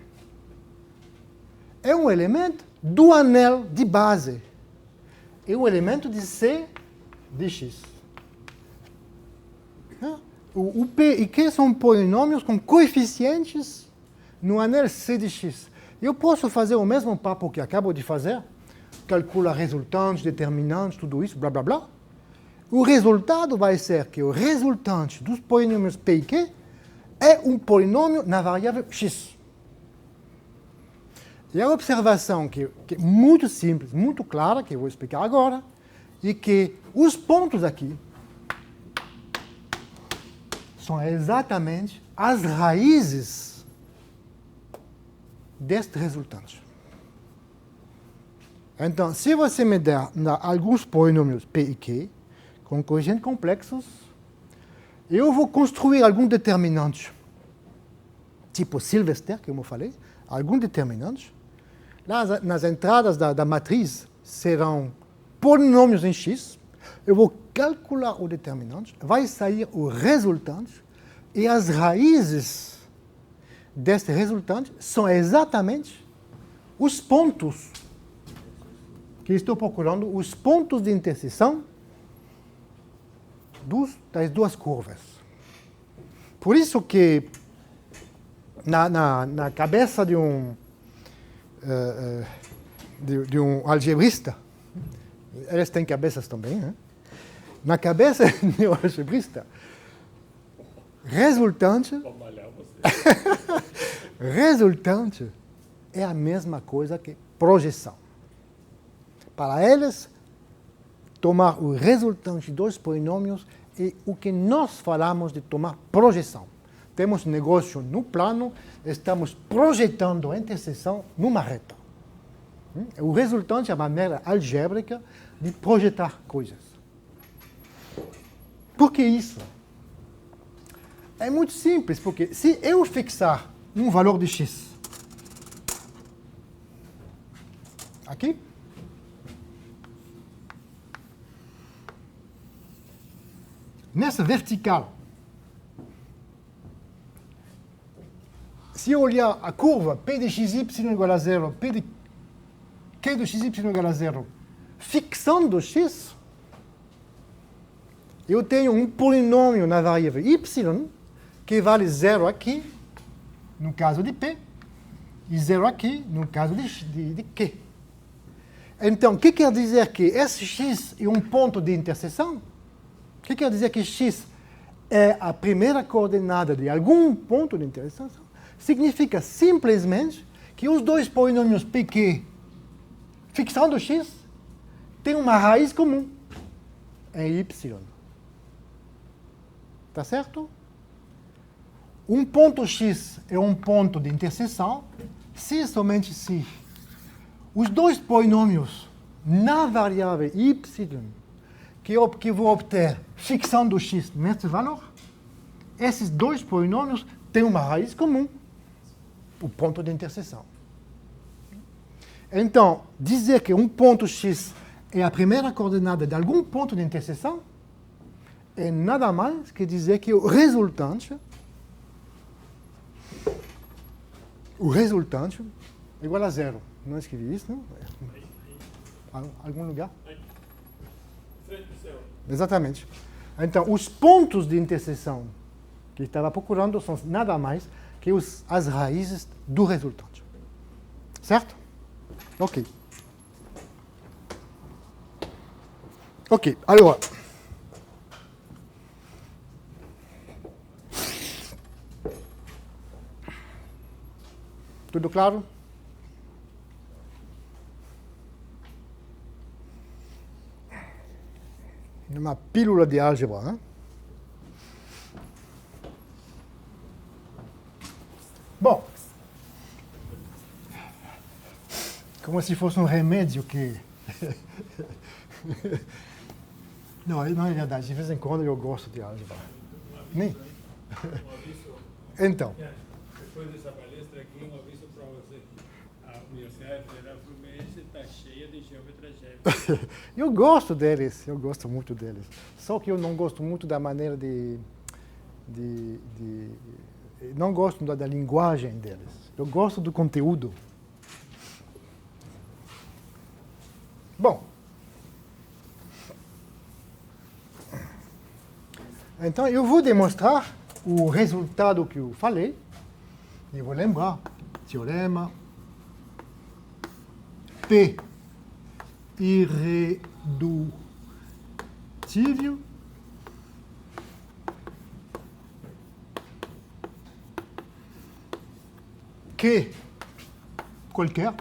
É um elemento do anel de base. É um elemento de C de X. O P e Q são polinômios com coeficientes no anel C de X. Eu posso fazer o mesmo papo que acabo de fazer, calcular resultantes, determinantes, tudo isso, blá, blá, blá. O resultado vai ser que o resultante dos polinômios P e Q é um polinômio na variável X. E a observação que é muito simples, muito clara, que eu vou explicar agora, é que os pontos aqui são exatamente as raízes deste resultante. Então, se você me der alguns polinômios P e Q, com coeficientes complexos, eu vou construir algum determinante, tipo Sylvester, que eu falei, algum determinante. Lá, nas entradas da matriz serão polinômios em X. Eu vou calcular o determinante, vai sair o resultante, e as raízes deste resultante são exatamente os pontos que estou procurando, os pontos de interseção das duas curvas. Por isso que na cabeça de um algebrista, eles têm cabeças também, né? Na cabeça de um algebrista, resultante é a mesma coisa que projeção. Para eles, tomar o resultante de dois polinômios é o que nós falamos de tomar projeção. Temos um negócio no plano, estamos projetando a interseção numa reta. O resultante é a maneira algébrica de projetar coisas. Por que isso? É muito simples, porque se eu fixar um valor de x aqui, nessa vertical, se eu olhar a curva P de xy igual a zero, P de Q de xy igual a zero, fixando x, eu tenho um polinômio na variável y que vale zero aqui, no caso de P, e zero aqui, no caso de Q. Então, o que quer dizer que esse x é um ponto de interseção? O que quer dizer que x é a primeira coordenada de algum ponto de interseção? Significa simplesmente que os dois polinômios P e Q, fixando x, têm uma raiz comum em y. Tá certo? Um ponto x é um ponto de interseção se somente se os dois polinômios na variável y que vou obter fixando x nesse valor, esses dois polinômios têm uma raiz comum, o ponto de interseção. Então, dizer que um ponto x é a primeira coordenada de algum ponto de interseção é nada mais que dizer que o resultante é igual a zero. Não escrevi isso, não? Algum lugar? Exatamente. Então, os pontos de interseção que estava procurando são nada mais que as raízes do resultante. Certo? Ok. Ok, agora. Tudo claro? Uma pílula de álgebra, né? Bom, como se fosse um remédio que... Não é verdade. De vez em quando eu gosto de álgebra. Nem. Então. Depois dessa palestra aqui, um aviso para você. A Universidade Federal Fluminense está cheia de geômetras gêmeos. Eu gosto deles, eu gosto muito deles. Só que eu não gosto muito da maneira não gosto da linguagem deles. Eu gosto do conteúdo. Bom. Então, eu vou demonstrar o resultado que eu falei. E vou lembrar. Teorema P irredutível que qualquer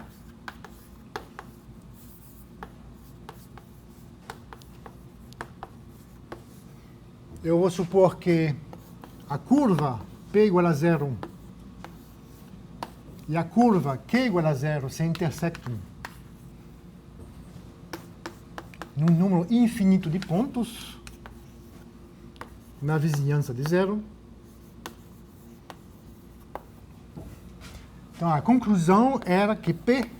eu vou supor que a curva P igual a zero e a curva Q igual a zero se intersectam num número infinito de pontos na vizinhança de zero. Então, a conclusão era que P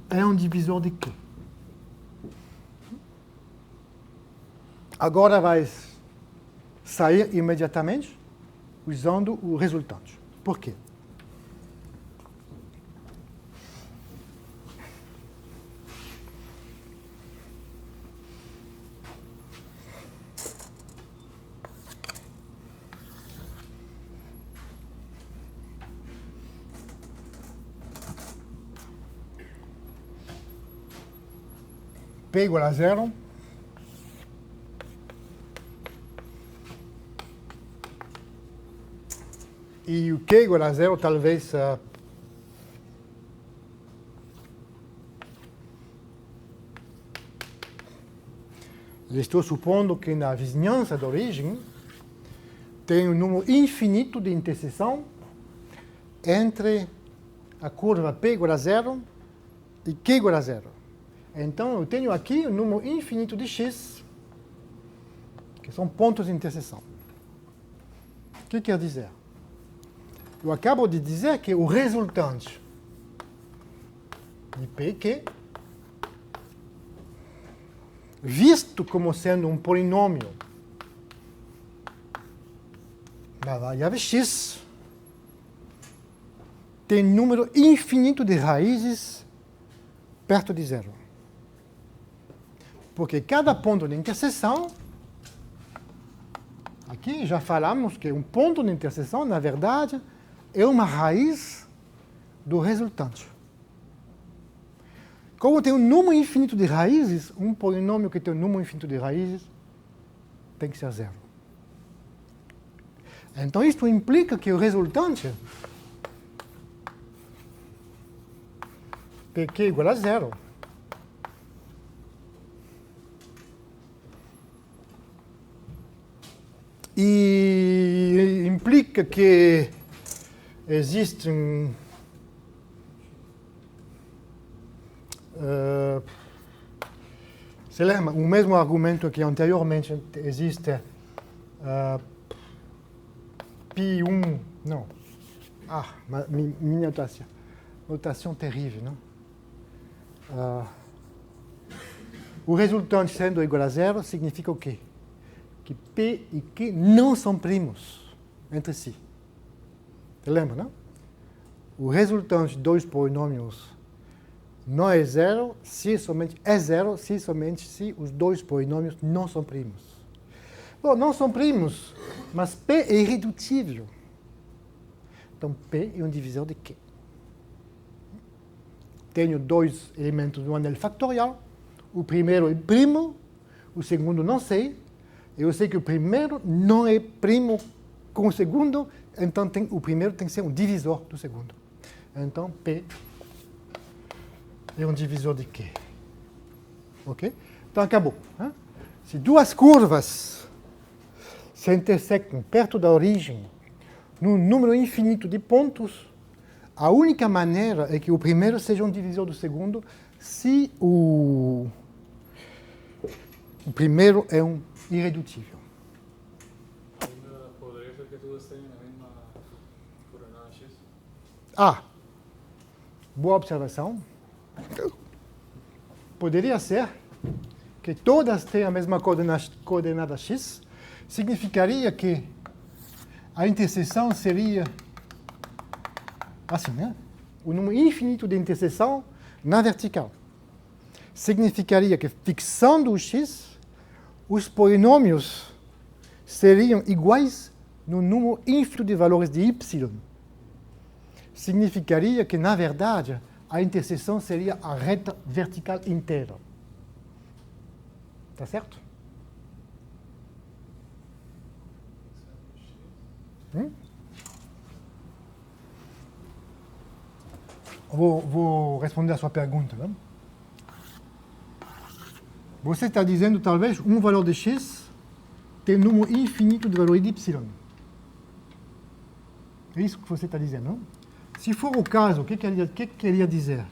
é um divisor de Q. Agora vai sair imediatamente usando o resultante. Por quê? P igual a zero. E o Q igual a zero, talvez estou supondo que na vizinhança de origem tem um número infinito de interseção entre a curva P igual a zero e Q igual a zero. Então, eu tenho aqui um número infinito de x, que são pontos de interseção. O que quer dizer? Eu acabo de dizer que o resultante de P, Q, visto como sendo um polinômio da variável x, tem número infinito de raízes perto de zero. Porque cada ponto de interseção, aqui já falamos que um ponto de interseção, na verdade, é uma raiz do resultante. Como tem um número infinito de raízes, um polinômio que tem um número infinito de raízes tem que ser zero. Então, isto implica que o resultante PQ igual a zero. E implica que existem se lembra, o mesmo argumento que anteriormente existe π1, não, minha notação terrível, não? O resultante sendo igual a zero significa o quê? Que P e Q não são primos entre si. Você lembra, não? O resultante de dois polinômios não é zero, se somente é zero, se somente se os dois polinômios não são primos. Bom, não são primos, mas P é irredutível. Então, P é um divisor de Q. Tenho dois elementos no anel factorial. O primeiro é primo, o segundo não sei. Eu sei que o primeiro não é primo com o segundo, então o primeiro tem que ser um divisor do segundo. Então, P é um divisor de Q. Ok? Então, acabou. Hein? Se duas curvas se intersectam perto da origem, num número infinito de pontos, a única maneira é que o primeiro seja um divisor do segundo se o primeiro é um irredutível. Poderia ser que todas tenham a mesma coordenada x? boa observação. Poderia ser que todas têm a mesma coordenada x, significaria que a interseção seria assim, né? O número infinito de interseção na vertical. Significaria que, fixando o x, os polinômios seriam iguais no número infinito de valores de y. Significaria que, na verdade, a interseção seria a reta vertical inteira. Tá certo? Vou responder a sua pergunta. Né? Você está dizendo, talvez, um valor de x tem um número infinito de valores de y. É isso que você está dizendo, não? Se for o caso, o que queria dizer?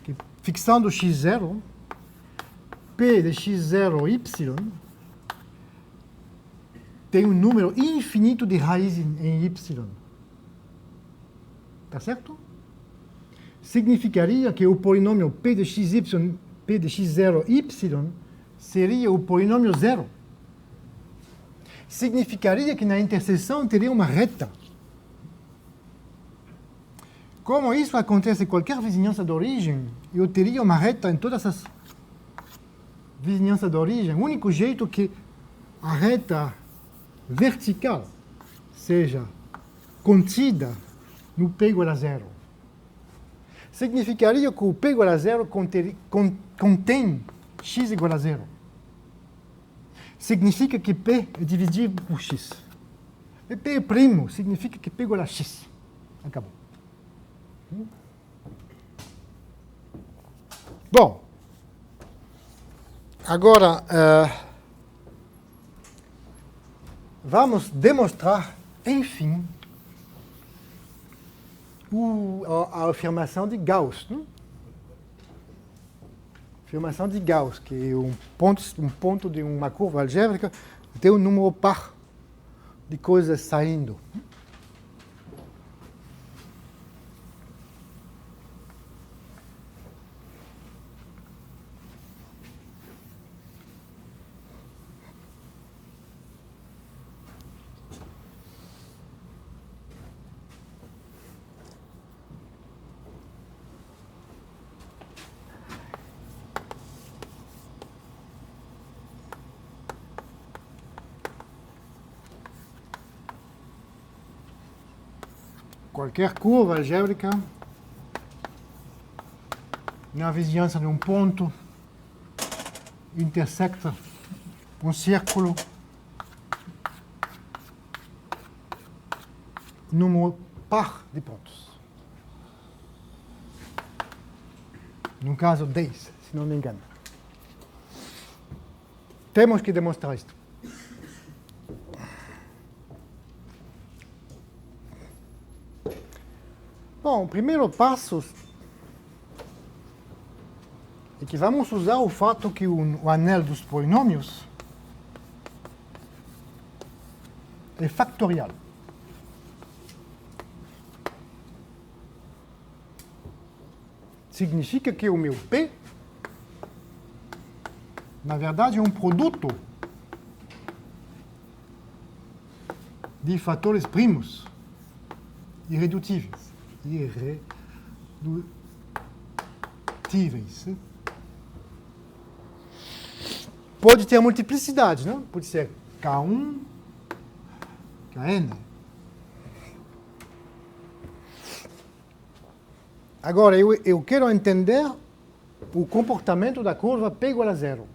Que, fixando x0, p de x0 y tem um número infinito de raízes em y. Tá certo? Significaria que o polinômio p de xy, p de x0 y seria o polinômio zero. Significaria que na interseção teria uma reta. Como isso acontece em qualquer vizinhança de origem, eu teria uma reta em todas as vizinhanças de origem. O único jeito que a reta vertical seja contida no p igual a zero. Significaria que o p igual a zero contém x igual a zero. Significa que p é divisível por x. E p é primo, significa que p igual a x. Acabou. Bom, agora vamos demonstrar, enfim, a afirmação de Gauss. Né? Afirmação de Gauss, que um ponto de uma curva algébrica tem um número par de coisas saindo. Qualquer curva algébrica na vizinhança de um ponto intersecta um círculo número par de pontos. No caso 10, se não me engano. Temos que demonstrar isto. Bom, o primeiro passo é que vamos usar o fato que o anel dos polinômios é factorial. Significa que o meu P, na verdade, é um produto de fatores primos irredutíveis. Pode ter multiplicidade, não? Pode ser K1, Kn. Agora, eu quero entender o comportamento da curva P igual a zero.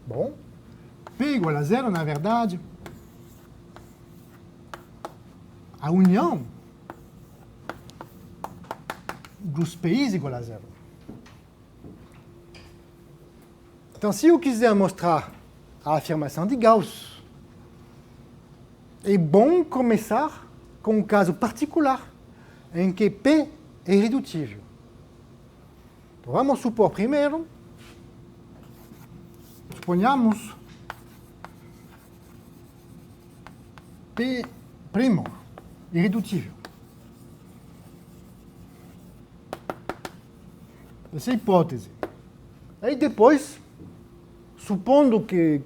Bom, P igual a zero, na verdade, a união dos PIs igual a zero. Então, se eu quiser mostrar a afirmação de Gauss, é bom começar com um caso particular em que P é irredutível. Então, vamos supor primeiro, suponhamos P' irredutível. Essa hipótese. Aí depois, supondo que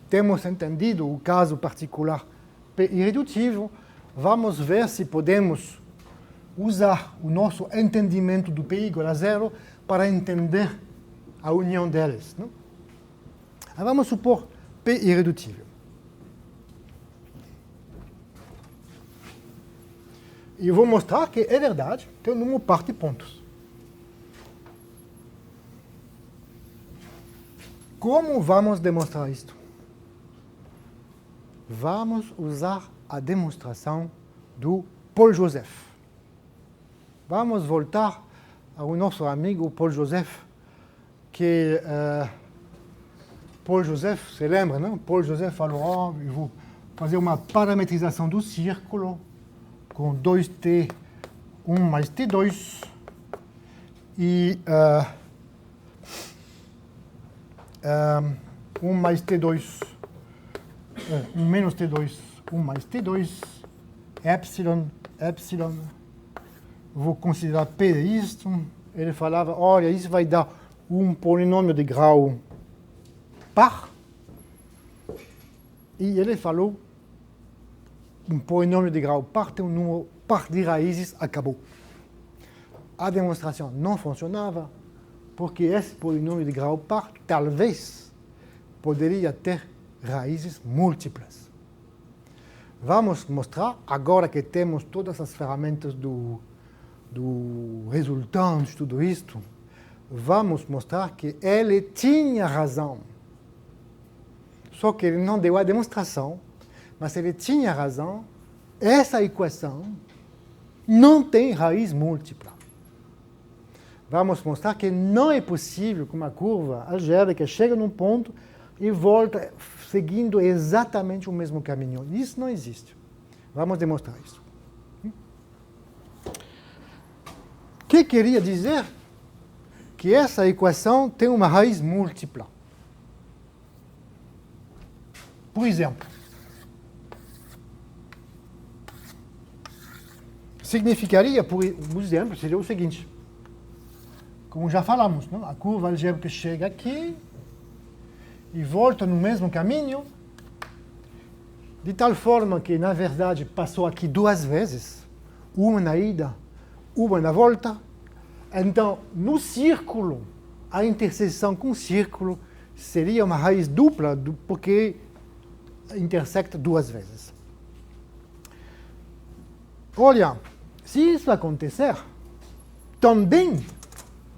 temos entendido o caso particular P irredutível, vamos ver se podemos usar o nosso entendimento do P igual a zero para entender a união deles. Não? Aí vamos supor P irredutível. E eu vou mostrar que é verdade, tem um número par de pontos. Como vamos demonstrar isto? Vamos usar a demonstração do Paul Joseph. Vamos voltar ao nosso amigo Paul Joseph, que Paul Joseph, se lembra, não? Paul Joseph falou, eu vou fazer uma parametrização do círculo com 2t1 mais t2 e 1 mais t2, 1 menos t2, 1 mais t2, epsilon, vou considerar p isto. Ele falava, olha, isso vai dar um polinômio de grau par. E ele falou, um polinômio de grau par tem um número par de raízes, acabou. A demonstração não funcionava, porque esse polinômio de grau par talvez poderia ter raízes múltiplas. Vamos mostrar, agora que temos todas as ferramentas do resultante de tudo isto, vamos mostrar que ele tinha razão. Só que ele não deu a demonstração, mas ele tinha razão, essa equação não tem raiz múltipla. Vamos mostrar que não é possível que uma curva algébrica chegue num ponto e volta seguindo exatamente o mesmo caminho. Isso não existe. Vamos demonstrar isso. O que queria dizer? Que essa equação tem uma raiz múltipla. Por exemplo, significaria, por exemplo, seria o seguinte. Como já falamos, não? A curva algébrica chega aqui e volta no mesmo caminho, de tal forma que, na verdade, passou aqui duas vezes, uma na ida, uma na volta. Então, no círculo, a interseção com o círculo seria uma raiz dupla, porque intersecta duas vezes. Olha, se isso acontecer, também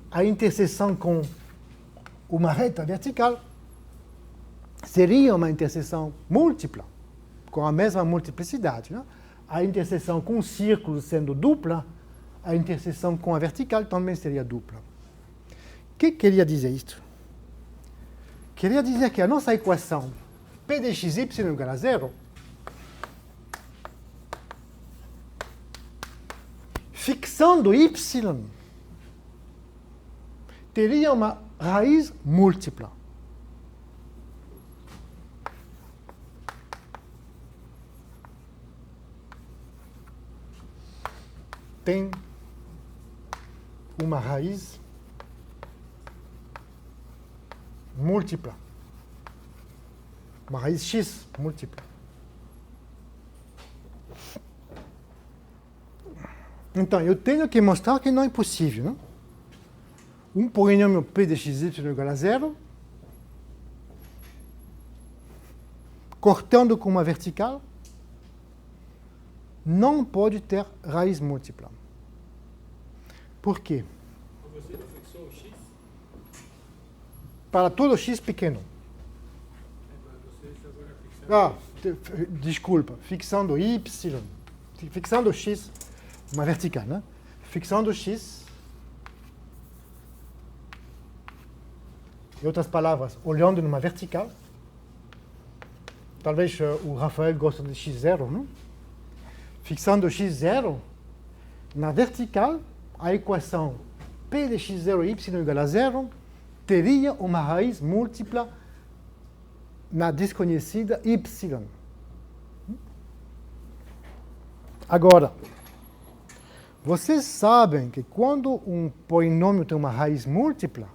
a interseção com uma reta vertical seria uma interseção múltipla, com a mesma multiplicidade. Né? A interseção com o círculo sendo dupla, a interseção com a vertical também seria dupla. O que queria dizer isto? Queria dizer que a nossa equação P de xy igual a zero fixando y teria uma raiz múltipla. Tem uma raiz múltipla. Uma raiz x múltipla. Então, eu tenho que mostrar que não é possível, não? Um polinômio P de xy igual a zero, cortando com uma vertical, não pode ter raiz múltipla. Por quê? Você não fixou o x? Para todo x pequeno. Você agora fixando Desculpa, fixando y, fixando x, uma vertical, né? Fixando x, em outras palavras, olhando numa vertical, talvez o Rafael goste de x0, não? Fixando x0, na vertical, a equação P de x0 y igual a zero teria uma raiz múltipla na desconhecida y. Agora, Vocês sabem que quando um polinômio tem uma raiz múltipla,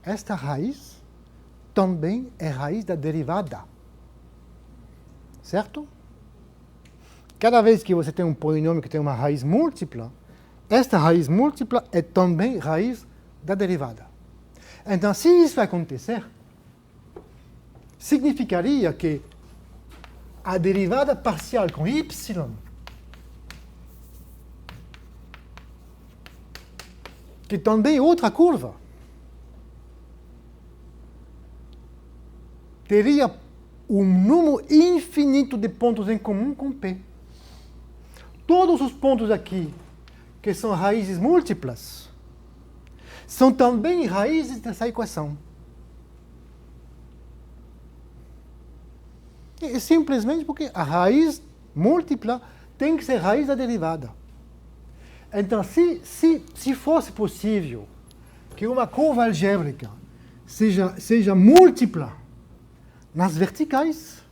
esta raiz também é raiz da derivada. Certo? Cada vez que você tem um polinômio que tem uma raiz múltipla, esta raiz múltipla é também raiz da derivada. Então, se isso acontecer, significaria que a derivada parcial com y que também é outra curva, teria um número infinito de pontos em comum com P. Todos os pontos aqui, que são raízes múltiplas, são também raízes dessa equação. É simplesmente porque a raiz múltipla tem que ser raiz da derivada. Então, se fosse possível que uma curva algébrica seja múltipla nas verticais,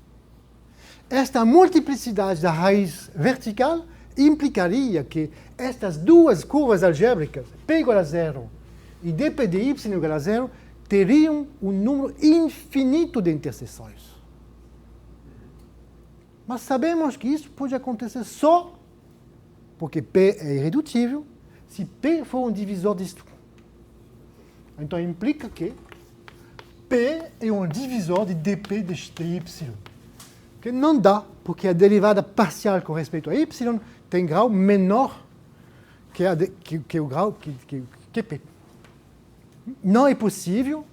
esta multiplicidade da raiz vertical implicaria que estas duas curvas algébricas, P igual a zero e dp de y igual a zero, teriam um número infinito de interseções. Mas sabemos que isso pode acontecer só porque P é irredutível, se P for um divisor disto. Então implica que P é um divisor de dp de y. Que não dá, porque a derivada parcial com respeito a y tem grau menor que o grau que P. Não é possível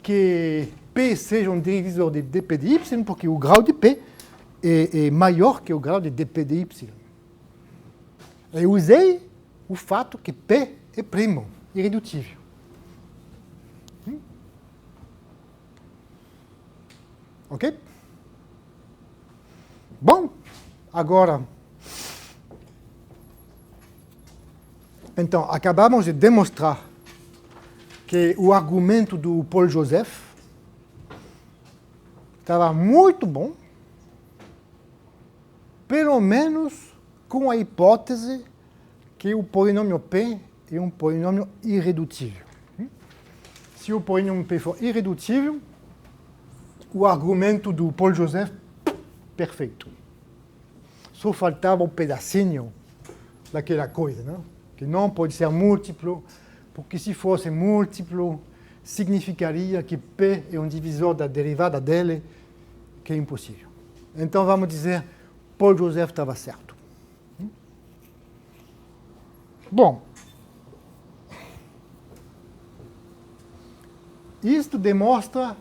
que P seja um divisor de dp de y, porque o grau de P é maior que o grau de dp de y. Eu usei o fato que P é primo, irredutível. Ok? Bom, agora, então, acabamos de demonstrar que o argumento do Paul Joseph estava muito bom, pelo menos com a hipótese que o polinômio P é um polinômio irredutível. Se o polinômio P for irredutível, o argumento do Paul Joseph, perfeito. Só faltava um pedacinho daquela coisa, não? Que não pode ser múltiplo, porque se fosse múltiplo, significaria que P é um divisor da derivada dele, que é impossível. Então vamos dizer, Paul Joseph estava certo. Bom, isto demonstra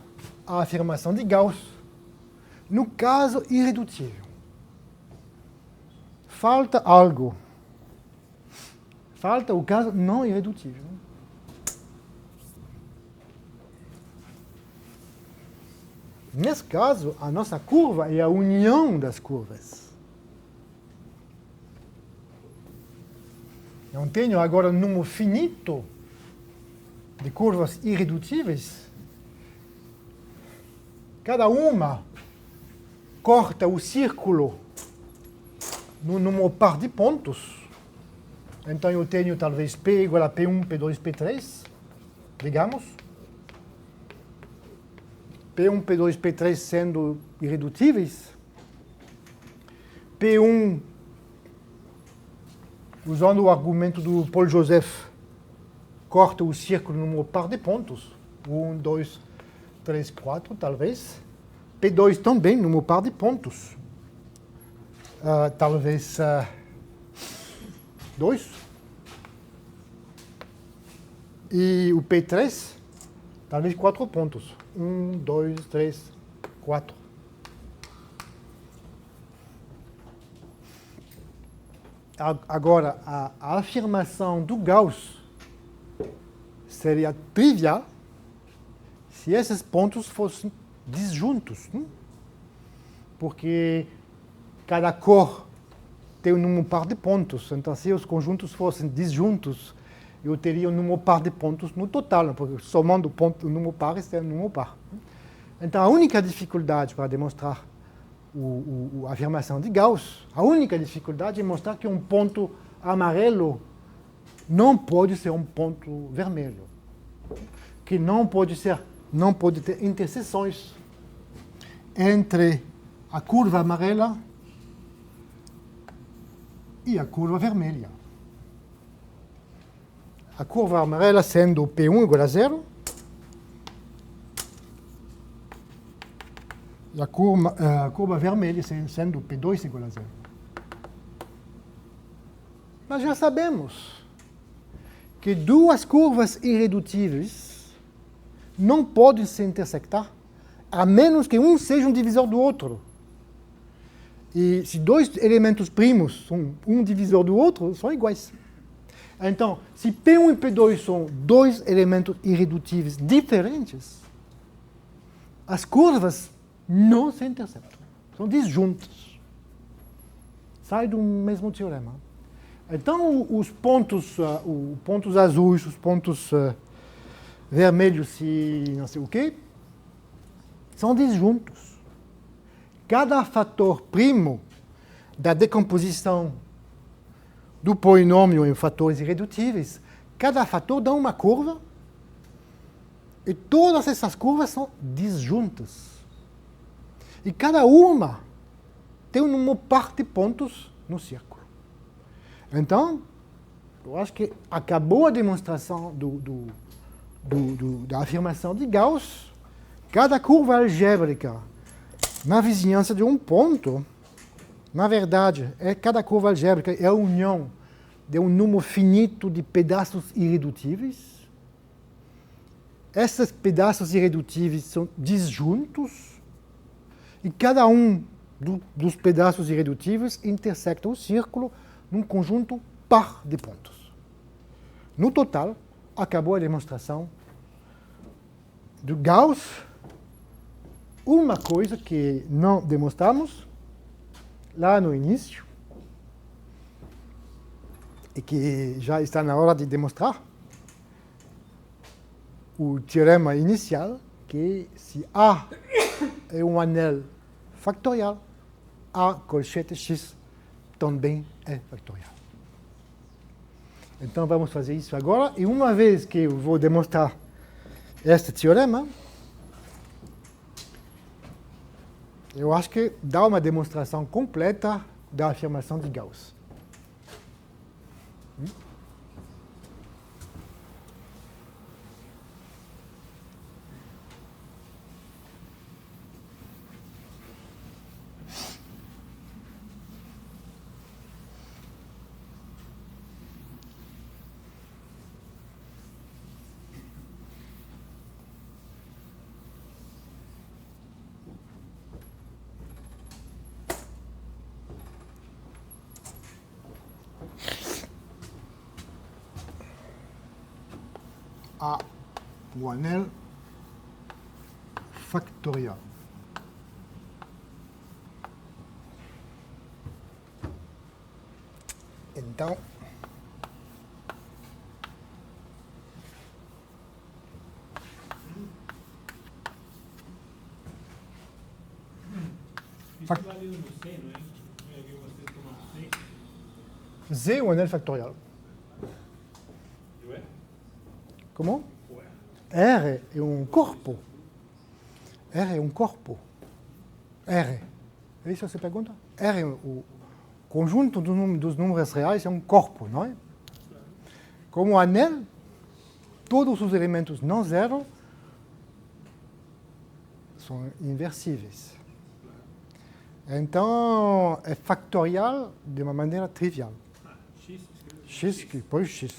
a afirmação de Gauss no caso irredutível. Falta algo. Falta o caso não irredutível. Nesse caso, a nossa curva é a união das curvas. Eu tenho agora um número finito de curvas irredutíveis. Cada uma corta o círculo no número par de pontos. Então eu tenho talvez P igual a P1, P2, P3, digamos. P1, P2, P3 sendo irredutíveis. P1, usando o argumento do Paul Joseph, corta o círculo no número par de pontos. 1, 2, 3, 4, talvez. P2 também, número par de pontos. Talvez 2. E o P3, talvez 4 pontos. 1, 2, 3, 4. Agora, a afirmação do Gauss seria trivial se esses pontos fossem disjuntos. Porque cada cor tem um número par de pontos. Então, se os conjuntos fossem disjuntos, eu teria um número par de pontos no total, porque somando o número par, isso é um número par. Então, a única dificuldade para demonstrar a afirmação de Gauss, a única dificuldade é mostrar que um ponto amarelo não pode ser um ponto vermelho, que não pode ter interseções entre a curva amarela e a curva vermelha. A curva amarela sendo P1 igual a 0, e a curva vermelha sendo P2 igual a 0. Mas já sabemos que duas curvas irredutíveis não podem se intersectar, a menos que um seja um divisor do outro. E se dois elementos primos são um divisor do outro, são iguais. Então, se P1 e P2 são dois elementos irredutíveis diferentes, as curvas não se interceptam, são disjuntas. Sai do mesmo teorema. Então, os pontos azuis, os pontos vermelhos e não sei o quê, são disjuntos. Cada fator primo da decomposição do polinômio em fatores irredutíveis, cada fator dá uma curva e todas essas curvas são disjuntas. E cada uma tem uma par de pontos no círculo. Então, eu acho que acabou a demonstração da afirmação de Gauss. Cada curva algébrica na vizinhança de um ponto, na verdade, cada curva algébrica é a união de um número finito de pedaços irredutíveis. Esses pedaços irredutíveis são disjuntos. E cada um dos pedaços irredutíveis intersecta o círculo num conjunto par de pontos. No total, acabou a demonstração do Gauss. Uma coisa que não demonstramos lá no início, e que já está na hora de demonstrar, o teorema inicial, que se A é um anel factorial, A colchete X também é factorial. Então vamos fazer isso agora, e uma vez que eu vou demonstrar este teorema, eu acho que dá uma demonstração completa da afirmação de Gauss. A, o anel factorial. Então, Isso valendo no 100, não é? Eu vi vocês tomando 100. Z é o anel factorial. Ué? Como? Ué. R é um corpo. R é um corpo. R. É isso que você pergunta? R é o conjunto dos números reais, é um corpo, não é? Como anel, todos os elementos não zero são inversíveis. Então, é factorial de uma maneira trivial. X, X, que depois X.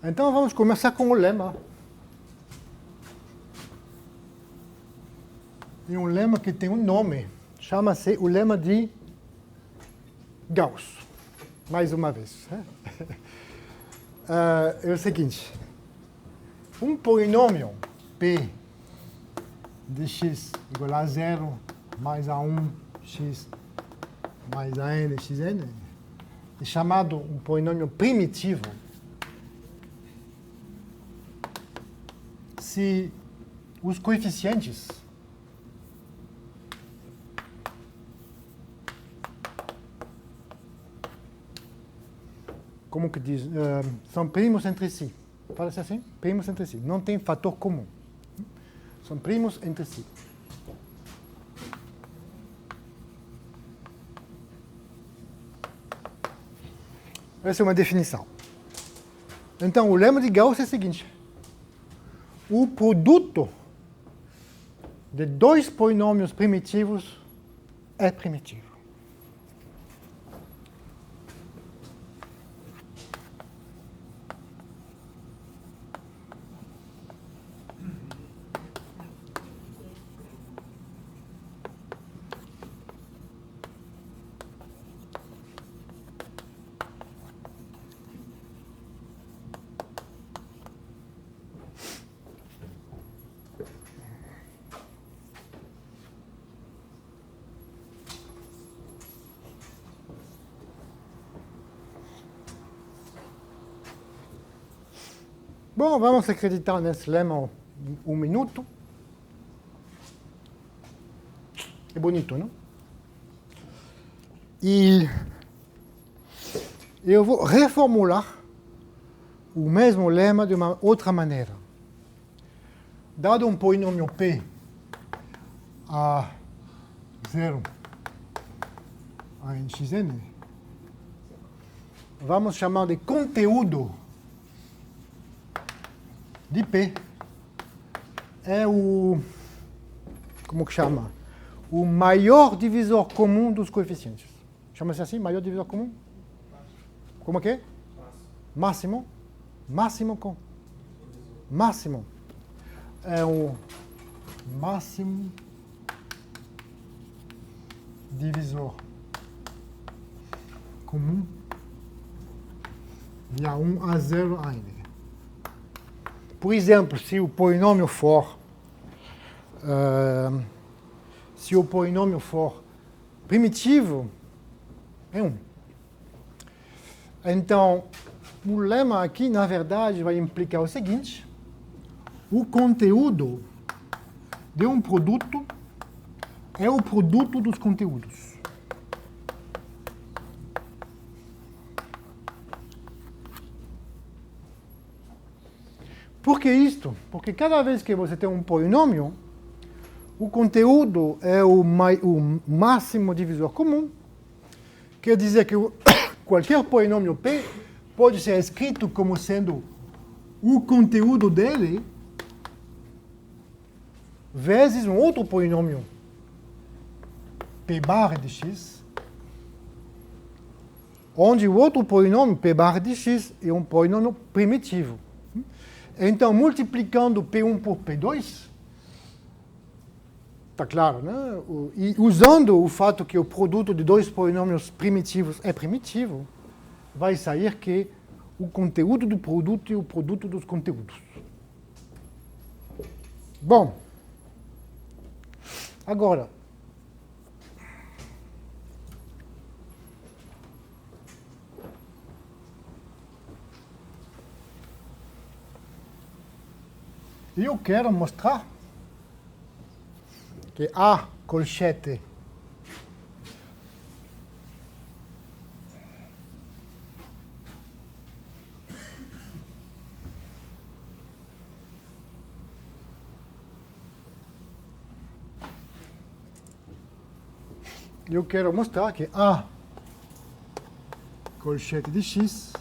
Então, vamos começar com o lema. E um lema que tem um nome. Chama-se o lema de Gauss. Mais uma vez. É o seguinte. Um polinômio P de x igual a 0 mais a1 x mais an xn é chamado um polinômio primitivo se os coeficientes como que diz, são primos entre si. Fala-se assim? Primos entre si. Não tem fator comum. São primos entre si. Essa é uma definição. Então, o lema de Gauss é o seguinte. O produto de dois polinômios primitivos é primitivo. Bom, vamos acreditar nesse lema um minuto. É bonito, não? E eu vou reformular o mesmo lema de uma outra maneira. Dado um polinômio P a 0 em xn, vamos chamar de conteúdo de P é o, como que chama? O maior divisor comum dos coeficientes. Chama-se assim, maior divisor comum? Como que é? Máximo. Máximo com? Máximo. É o máximo divisor comum de A1 a 0 a n. Por exemplo, se o polinômio for primitivo, é 1. Então, o lema aqui, na verdade, vai implicar o seguinte: o conteúdo de um produto é o produto dos conteúdos. Por que isto? Porque cada vez que você tem um polinômio, o conteúdo é o máximo divisor comum. Quer dizer que qualquer polinômio P pode ser escrito como sendo o conteúdo dele vezes um outro polinômio P barra de x, onde o outro polinômio P barra de x é um polinômio primitivo. Então, multiplicando P1 por P2, está claro, né? E usando o fato que o produto de dois polinômios primitivos é primitivo, vai sair que o conteúdo do produto é o produto dos conteúdos. Bom, agora, eu quero mostrar que A colchete eu quero mostrar que A colchete de x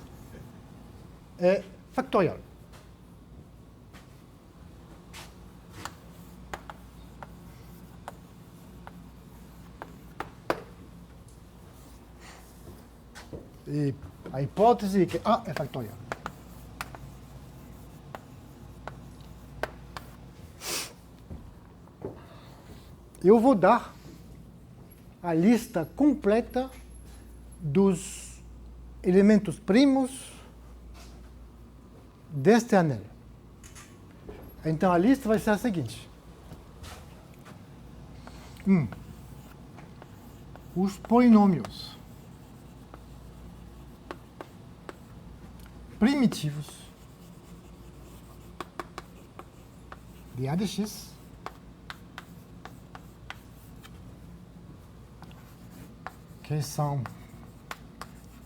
é factorial. E a hipótese é que A é factorial. Eu vou dar a lista completa dos elementos primos deste anel. Então a lista vai ser a seguinte. os polinômios primitivos de A de x que são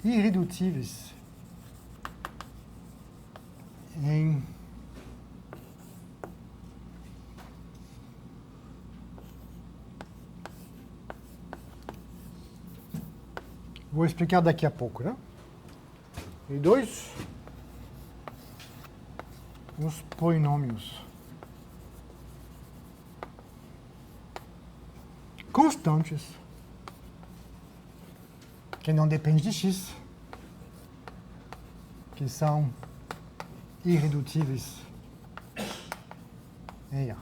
irredutíveis em vou explicar daqui a pouco, né? E 2, os polinômios constantes que não dependem de x, que são irredutíveis em A.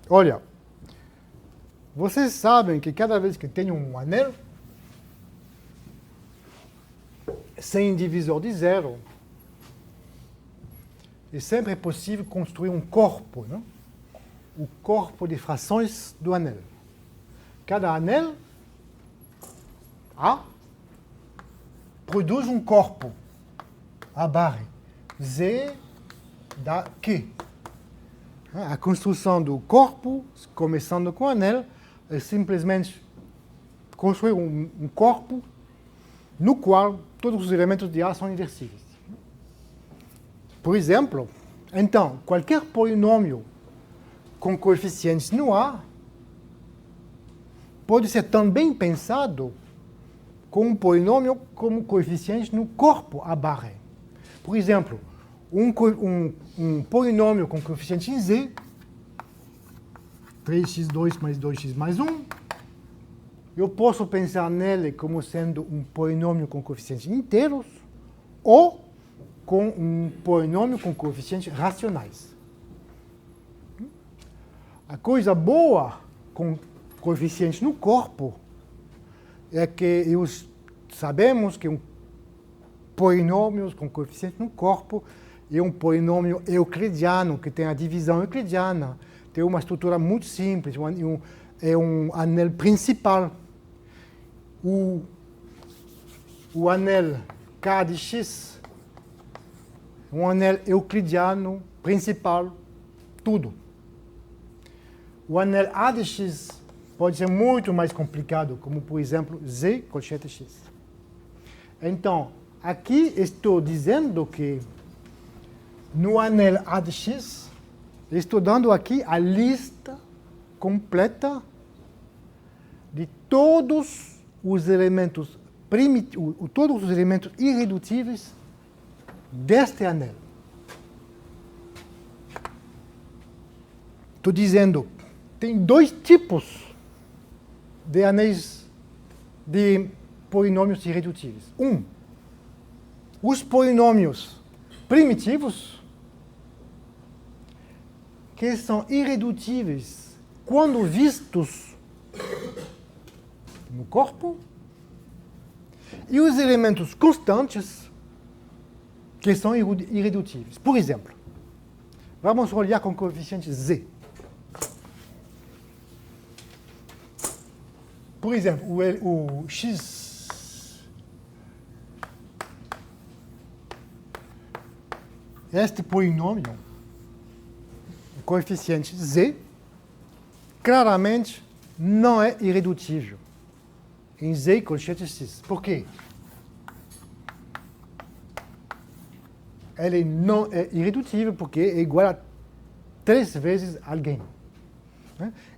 Olha, vocês sabem que cada vez que tem um anel sem divisor de zero, é sempre possível construir um corpo, não? O corpo de frações do anel. Cada anel A produz um corpo, A barra. Z dá Q. A construção do corpo, começando com o anel, é simplesmente construir um corpo no qual todos os elementos de A são inversíveis. Por exemplo, então, qualquer polinômio com coeficientes no A pode ser também pensado como um polinômio com coeficientes no corpo A barra. Por exemplo, um polinômio com coeficiente em Z, 3x2 mais 2x mais 1, eu posso pensar nele como sendo um polinômio com coeficientes inteiros ou com um polinômio com coeficientes racionais. A coisa boa com coeficientes no corpo é que sabemos que um polinômio com coeficientes no corpo é um polinômio euclidiano, que tem a divisão euclidiana, tem uma estrutura muito simples, é um anel principal. O anel K de x é um anel euclidiano principal, tudo. O anel A de x pode ser muito mais complicado, como, por exemplo, Z colchete x. Então, aqui estou dizendo que no anel A de x, estou dando aqui a lista completa de todos os elementos todos os elementos irredutíveis deste anel. Estou dizendo, tem dois tipos de anéis de polinômios irredutíveis. Os polinômios primitivos, que são irredutíveis quando vistos no corpo, e os elementos constantes, que são irredutíveis. Por exemplo, vamos olhar com o coeficiente Z. Por exemplo, o x, este polinômio, o coeficiente Z, claramente não é irredutível em Z colchete x. Por quê? Ele não é irredutível porque é igual a 3 vezes alguém.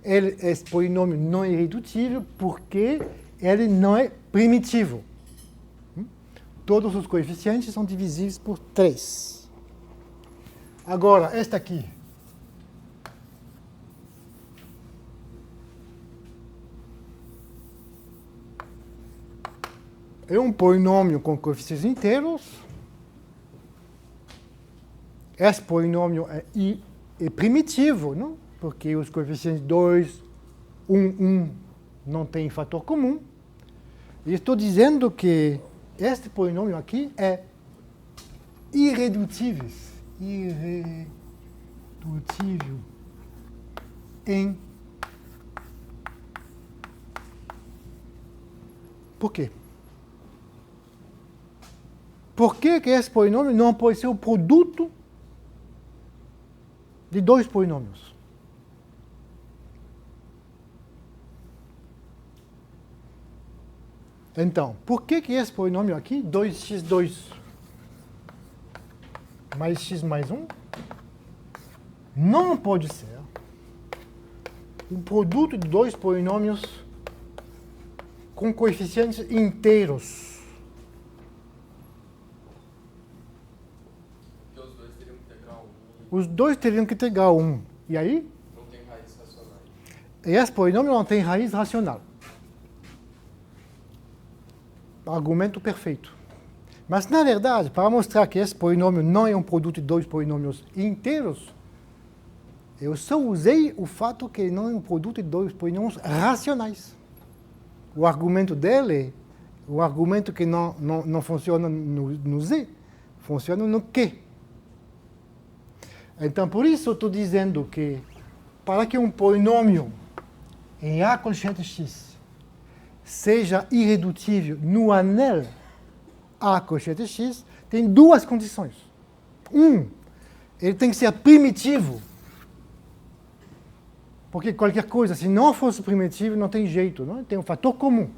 Esse polinômio não é irredutível porque ele não é primitivo. Todos os coeficientes são divisíveis por 3. Agora, esta aqui. É um polinômio com coeficientes inteiros. Esse polinômio é primitivo, não? Porque os coeficientes 2, 1 não tem fator comum. E estou dizendo que este polinômio aqui é irredutível em Por quê? Por que esse polinômio não pode ser o produto de dois polinômios? Então, por que esse polinômio aqui, 2x2 mais x mais 1, não pode ser o produto de dois polinômios com coeficientes inteiros? Porque os dois teriam que ter grau Os dois teriam que ter grau 1. E aí? 1, não tem raízes racionais. Esse polinômio não tem raiz racional. Argumento perfeito. Mas, na verdade, para mostrar que esse polinômio não é um produto de dois polinômios inteiros, eu só usei o fato que ele não é um produto de dois polinômios racionais. O argumento dele, o argumento que não funciona no Z, funciona no Q. Então, por isso eu estou dizendo que, para que um polinômio em A coeficiente x seja irredutível no anel A coeficiente x, tem duas condições. Ele tem que ser primitivo. Porque qualquer coisa, se não fosse primitivo, não tem jeito, não? Tem um fator comum.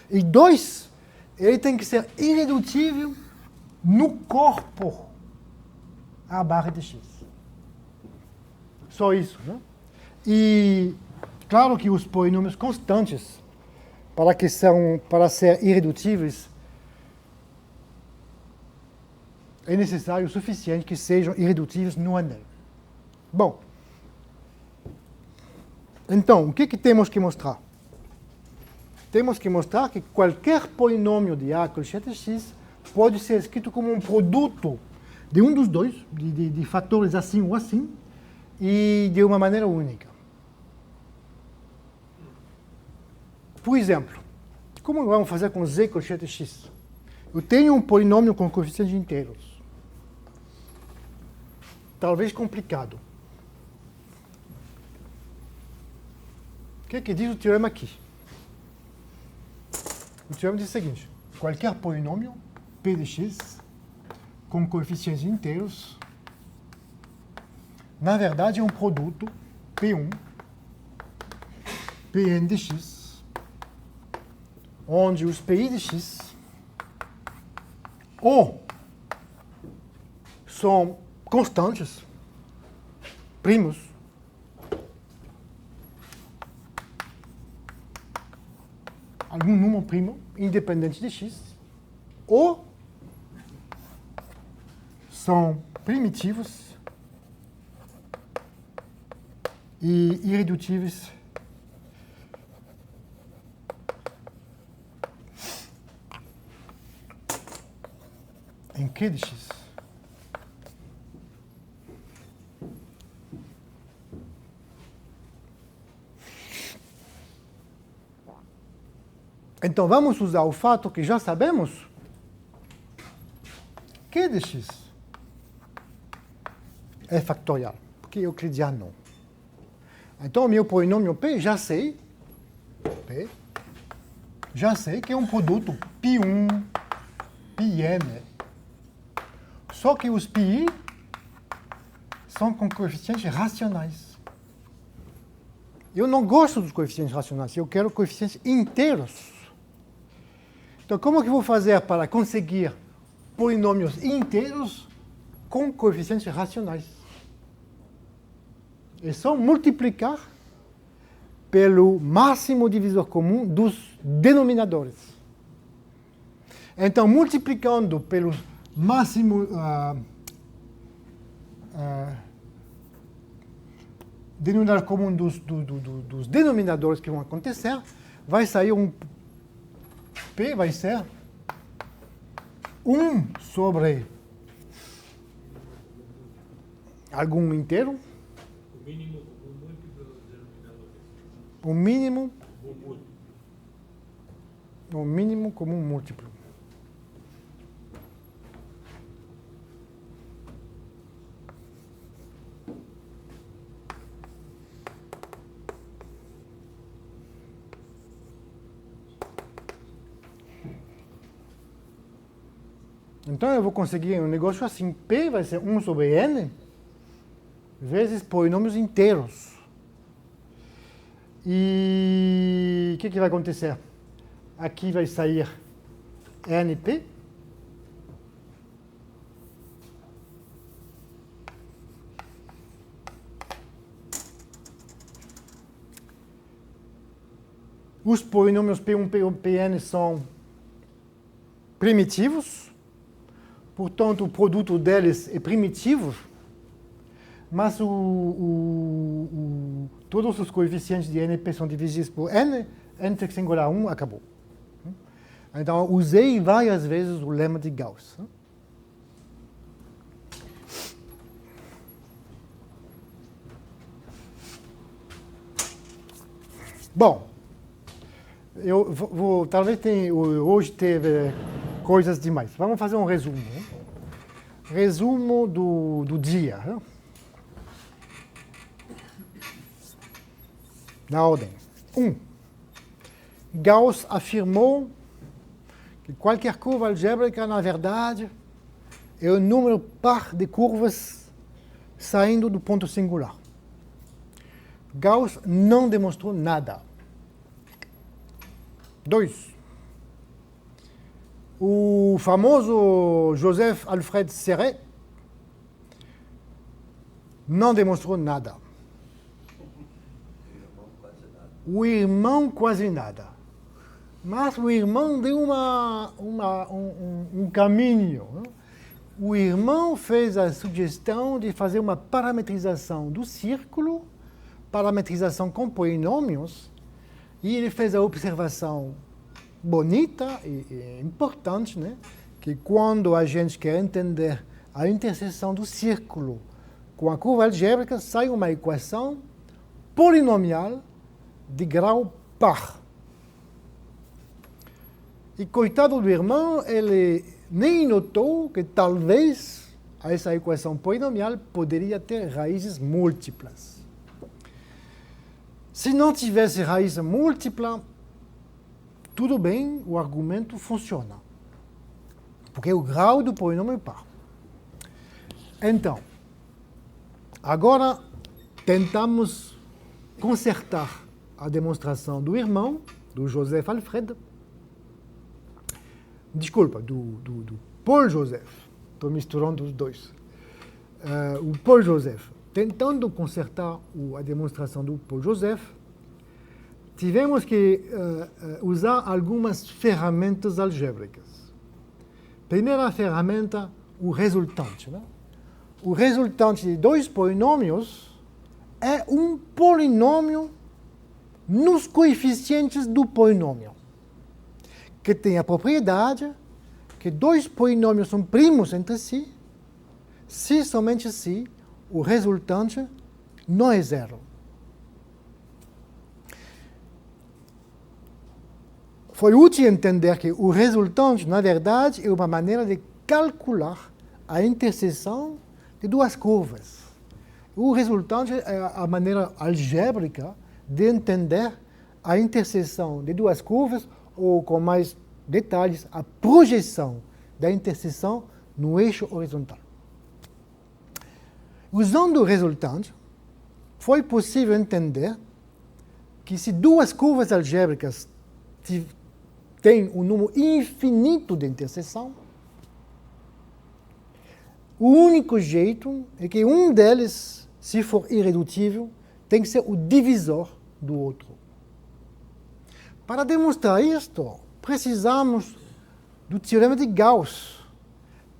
E 2, ele tem que ser irredutível no corpo A barra de x. Só isso, não? E claro que os polinômios constantes, para ser irredutíveis, é necessário o suficiente que sejam irredutíveis no anel. Bom, então, o que temos que mostrar? Temos que mostrar que qualquer polinômio de A coeficiente x pode ser escrito como um produto de um dos dois, de fatores assim ou assim, e de uma maneira única. Por exemplo, como vamos fazer com Z coeficiente x? Eu tenho um polinômio com coeficientes inteiros. Talvez complicado. O que diz o teorema aqui? O teorema diz o seguinte: qualquer polinômio P de x com coeficientes inteiros, na verdade é um produto P1, Pn de x, onde os Pi de x ou são constantes, primos, algum número primo independente de x, ou são primitivos e irredutíveis em Q de x. Então, vamos usar o fato que já sabemos, Q de x é factorial, porque é euclidiano. Então, o meu polinômio P, já sei que é um produto π1, πn. Só que os πi são com coeficientes racionais. Eu não gosto dos coeficientes racionais, eu quero coeficientes inteiros. Então, como que eu vou fazer para conseguir polinômios inteiros com coeficientes racionais? É só multiplicar pelo máximo divisor comum dos denominadores. Então, multiplicando pelo máximo denominador comum dos denominadores que vão acontecer, vai sair um P, vai ser 1 sobre algum inteiro, O mínimo comum múltiplo dos denominadores. o mínimo, O múltiplo. o mínimo comum múltiplo. Então eu vou conseguir um negócio assim. P vai ser 1 sobre n vezes polinômios inteiros. E o que vai acontecer? Aqui vai sair np. Os polinômios P1, P1, Pn são primitivos, portanto o produto deles é primitivo, mas todos os coeficientes de NP são divisíveis por n, n igual a 1, acabou. Então usei várias vezes o lema de Gauss. Bom, talvez hoje teve coisas demais. Vamos fazer um resumo. Né? Resumo do dia. Né? Na ordem. 1. Gauss afirmou que qualquer curva algébrica, na verdade, é um número par de curvas saindo do ponto singular. Gauss não demonstrou nada. 2. O famoso Joseph Alfred Serret não demonstrou nada. O irmão quase nada. Mas o irmão deu um caminho. Né? O irmão fez a sugestão de fazer uma parametrização do círculo, parametrização com polinômios, e ele fez a observação bonita e importante, né? Que quando a gente quer entender a interseção do círculo com a curva algébrica, sai uma equação polinomial de grau par. E coitado do irmão, ele nem notou que talvez essa equação polinomial poderia ter raízes múltiplas. Se não tivesse raiz múltipla, tudo bem, o argumento funciona. Porque o grau do polinômio é par. Então, agora tentamos consertar a demonstração do irmão, do Joseph Alfred. Desculpa, do Paul Joseph. Estou misturando os dois. O Paul Joseph. Tentando consertar a demonstração do Paul Joseph, tivemos que usar algumas ferramentas algébricas. Primeira ferramenta, o resultante. Né? O resultante de dois polinômios é um polinômio nos coeficientes do polinômio, que tem a propriedade que dois polinômios são primos entre si, se somente se o resultante não é zero. Foi útil entender que o resultante, na verdade, é uma maneira de calcular a interseção de duas curvas. O resultante é a maneira algébrica de entender a interseção de duas curvas, ou com mais detalhes, a projeção da interseção no eixo horizontal. Usando o resultante, foi possível entender que se duas curvas algébricas têm um número infinito de interseção, o único jeito é que um deles, se for irredutível, tem que ser o divisor do outro. Para demonstrar isto, precisamos do teorema de Gauss,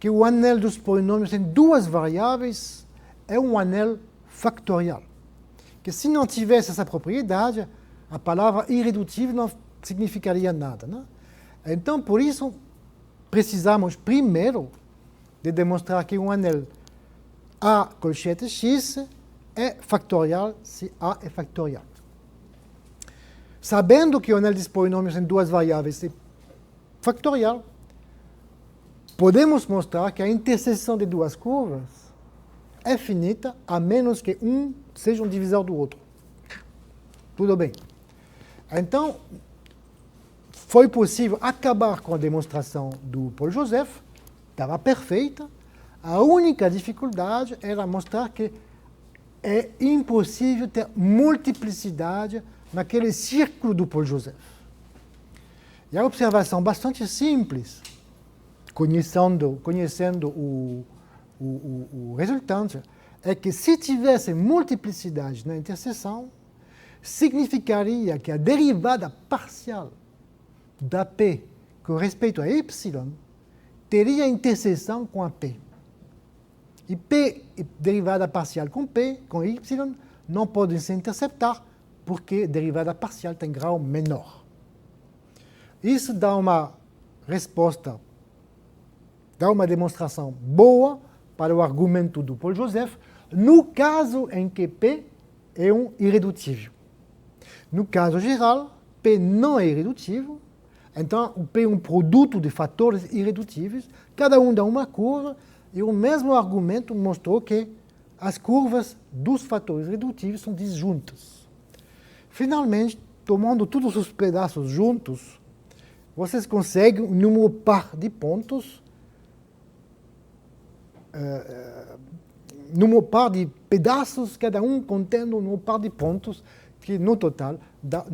que o anel dos polinômios em duas variáveis é um anel factorial. Que se não tivesse essa propriedade, a palavra irredutível não significaria nada. Né? Então, por isso, precisamos primeiro de demonstrar que um anel A colchete X é factorial se A é factorial. Sabendo que o anel dos polinômios em duas variáveis é factorial, podemos mostrar que a interseção de duas curvas é finita, a menos que um seja um divisor do outro. Tudo bem. Então, foi possível acabar com a demonstração do Paul Joseph, estava perfeita. A única dificuldade era mostrar que é impossível ter multiplicidade naquele círculo do Paul Joseph. E a observação bastante simples, conhecendo o resultante, é que se tivesse multiplicidade na interseção, significaria que a derivada parcial da P com respeito a y teria interseção com a P. E P derivada parcial com P, com y, não podem se interceptar, porque derivada parcial tem grau menor. Isso dá uma resposta, dá uma demonstração boa para o argumento do Paul Joseph, no caso em que P é um irredutível. No caso geral, P não é irredutível, então o P é um produto de fatores irredutíveis, cada um dá uma curva, e o mesmo argumento mostrou que as curvas dos fatores irredutíveis são disjuntas. Finalmente, tomando todos os pedaços juntos, vocês conseguem um número par de pontos, número par de pedaços, cada um contendo um número par de pontos, que no total dá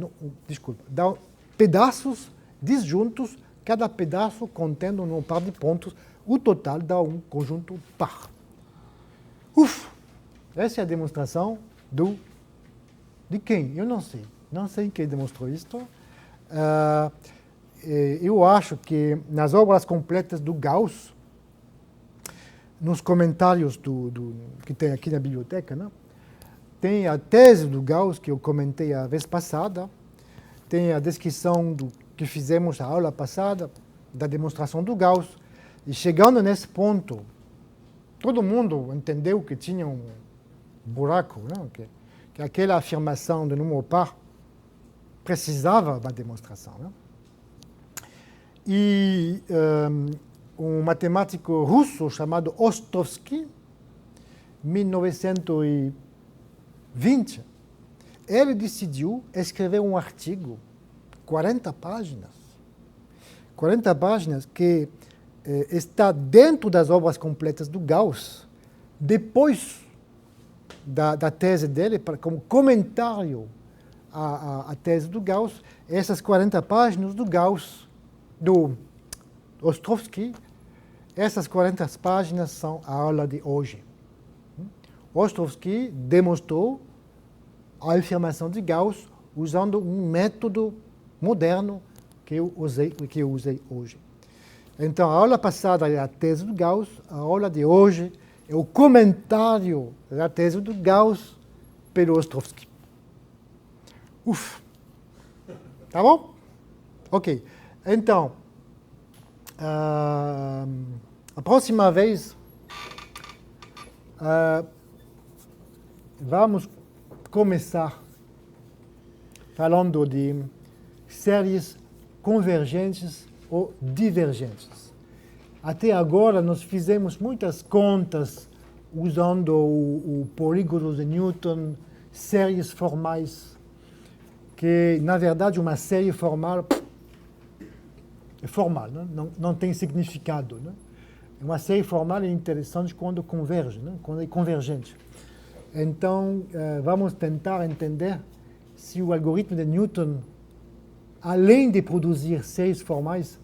pedaços disjuntos, cada pedaço contendo um número par de pontos, o total dá um conjunto par. Essa é a demonstração de quem? Eu não sei. Não sei quem demonstrou isto. Eu acho que nas obras completas do Gauss, nos comentários que tem aqui na biblioteca, né, tem a tese do Gauss, que eu comentei a vez passada, tem a descrição do que fizemos na aula passada, da demonstração do Gauss, e chegando nesse ponto, todo mundo entendeu que tinha um buraco, né, que aquela afirmação do número par precisava de uma demonstração. Né? E um matemático russo chamado Ostrovsky, 1920, ele decidiu escrever um artigo, 40 páginas, que está dentro das obras completas do Gauss, depois da tese dele, como comentário à tese do Gauss, essas 40 páginas do Gauss, do Ostrovsky, essas 40 páginas são a aula de hoje. Ostrovsky demonstrou a afirmação de Gauss usando um método moderno que eu usei hoje. Então, a aula passada é a tese do Gauss, a aula de hoje é o comentário da tese do Gauss pelo Ostrovsky. Tá bom? Ok. Então, a próxima vez vamos começar falando de séries convergentes ou divergentes. Até agora nós fizemos muitas contas usando o polígono de Newton, séries formais, que na verdade uma série formal é formal, né? Não tem significado. Né? Uma série formal é interessante quando converge, né? Quando é convergente. Então, vamos tentar entender se o algoritmo de Newton, além de produzir séries formais,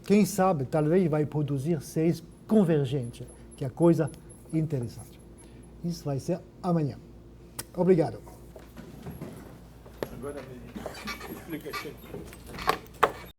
quem sabe, talvez vai produzir séries convergentes, que é a coisa interessante. Isso vai ser amanhã. Obrigado. Agora me explica aqui.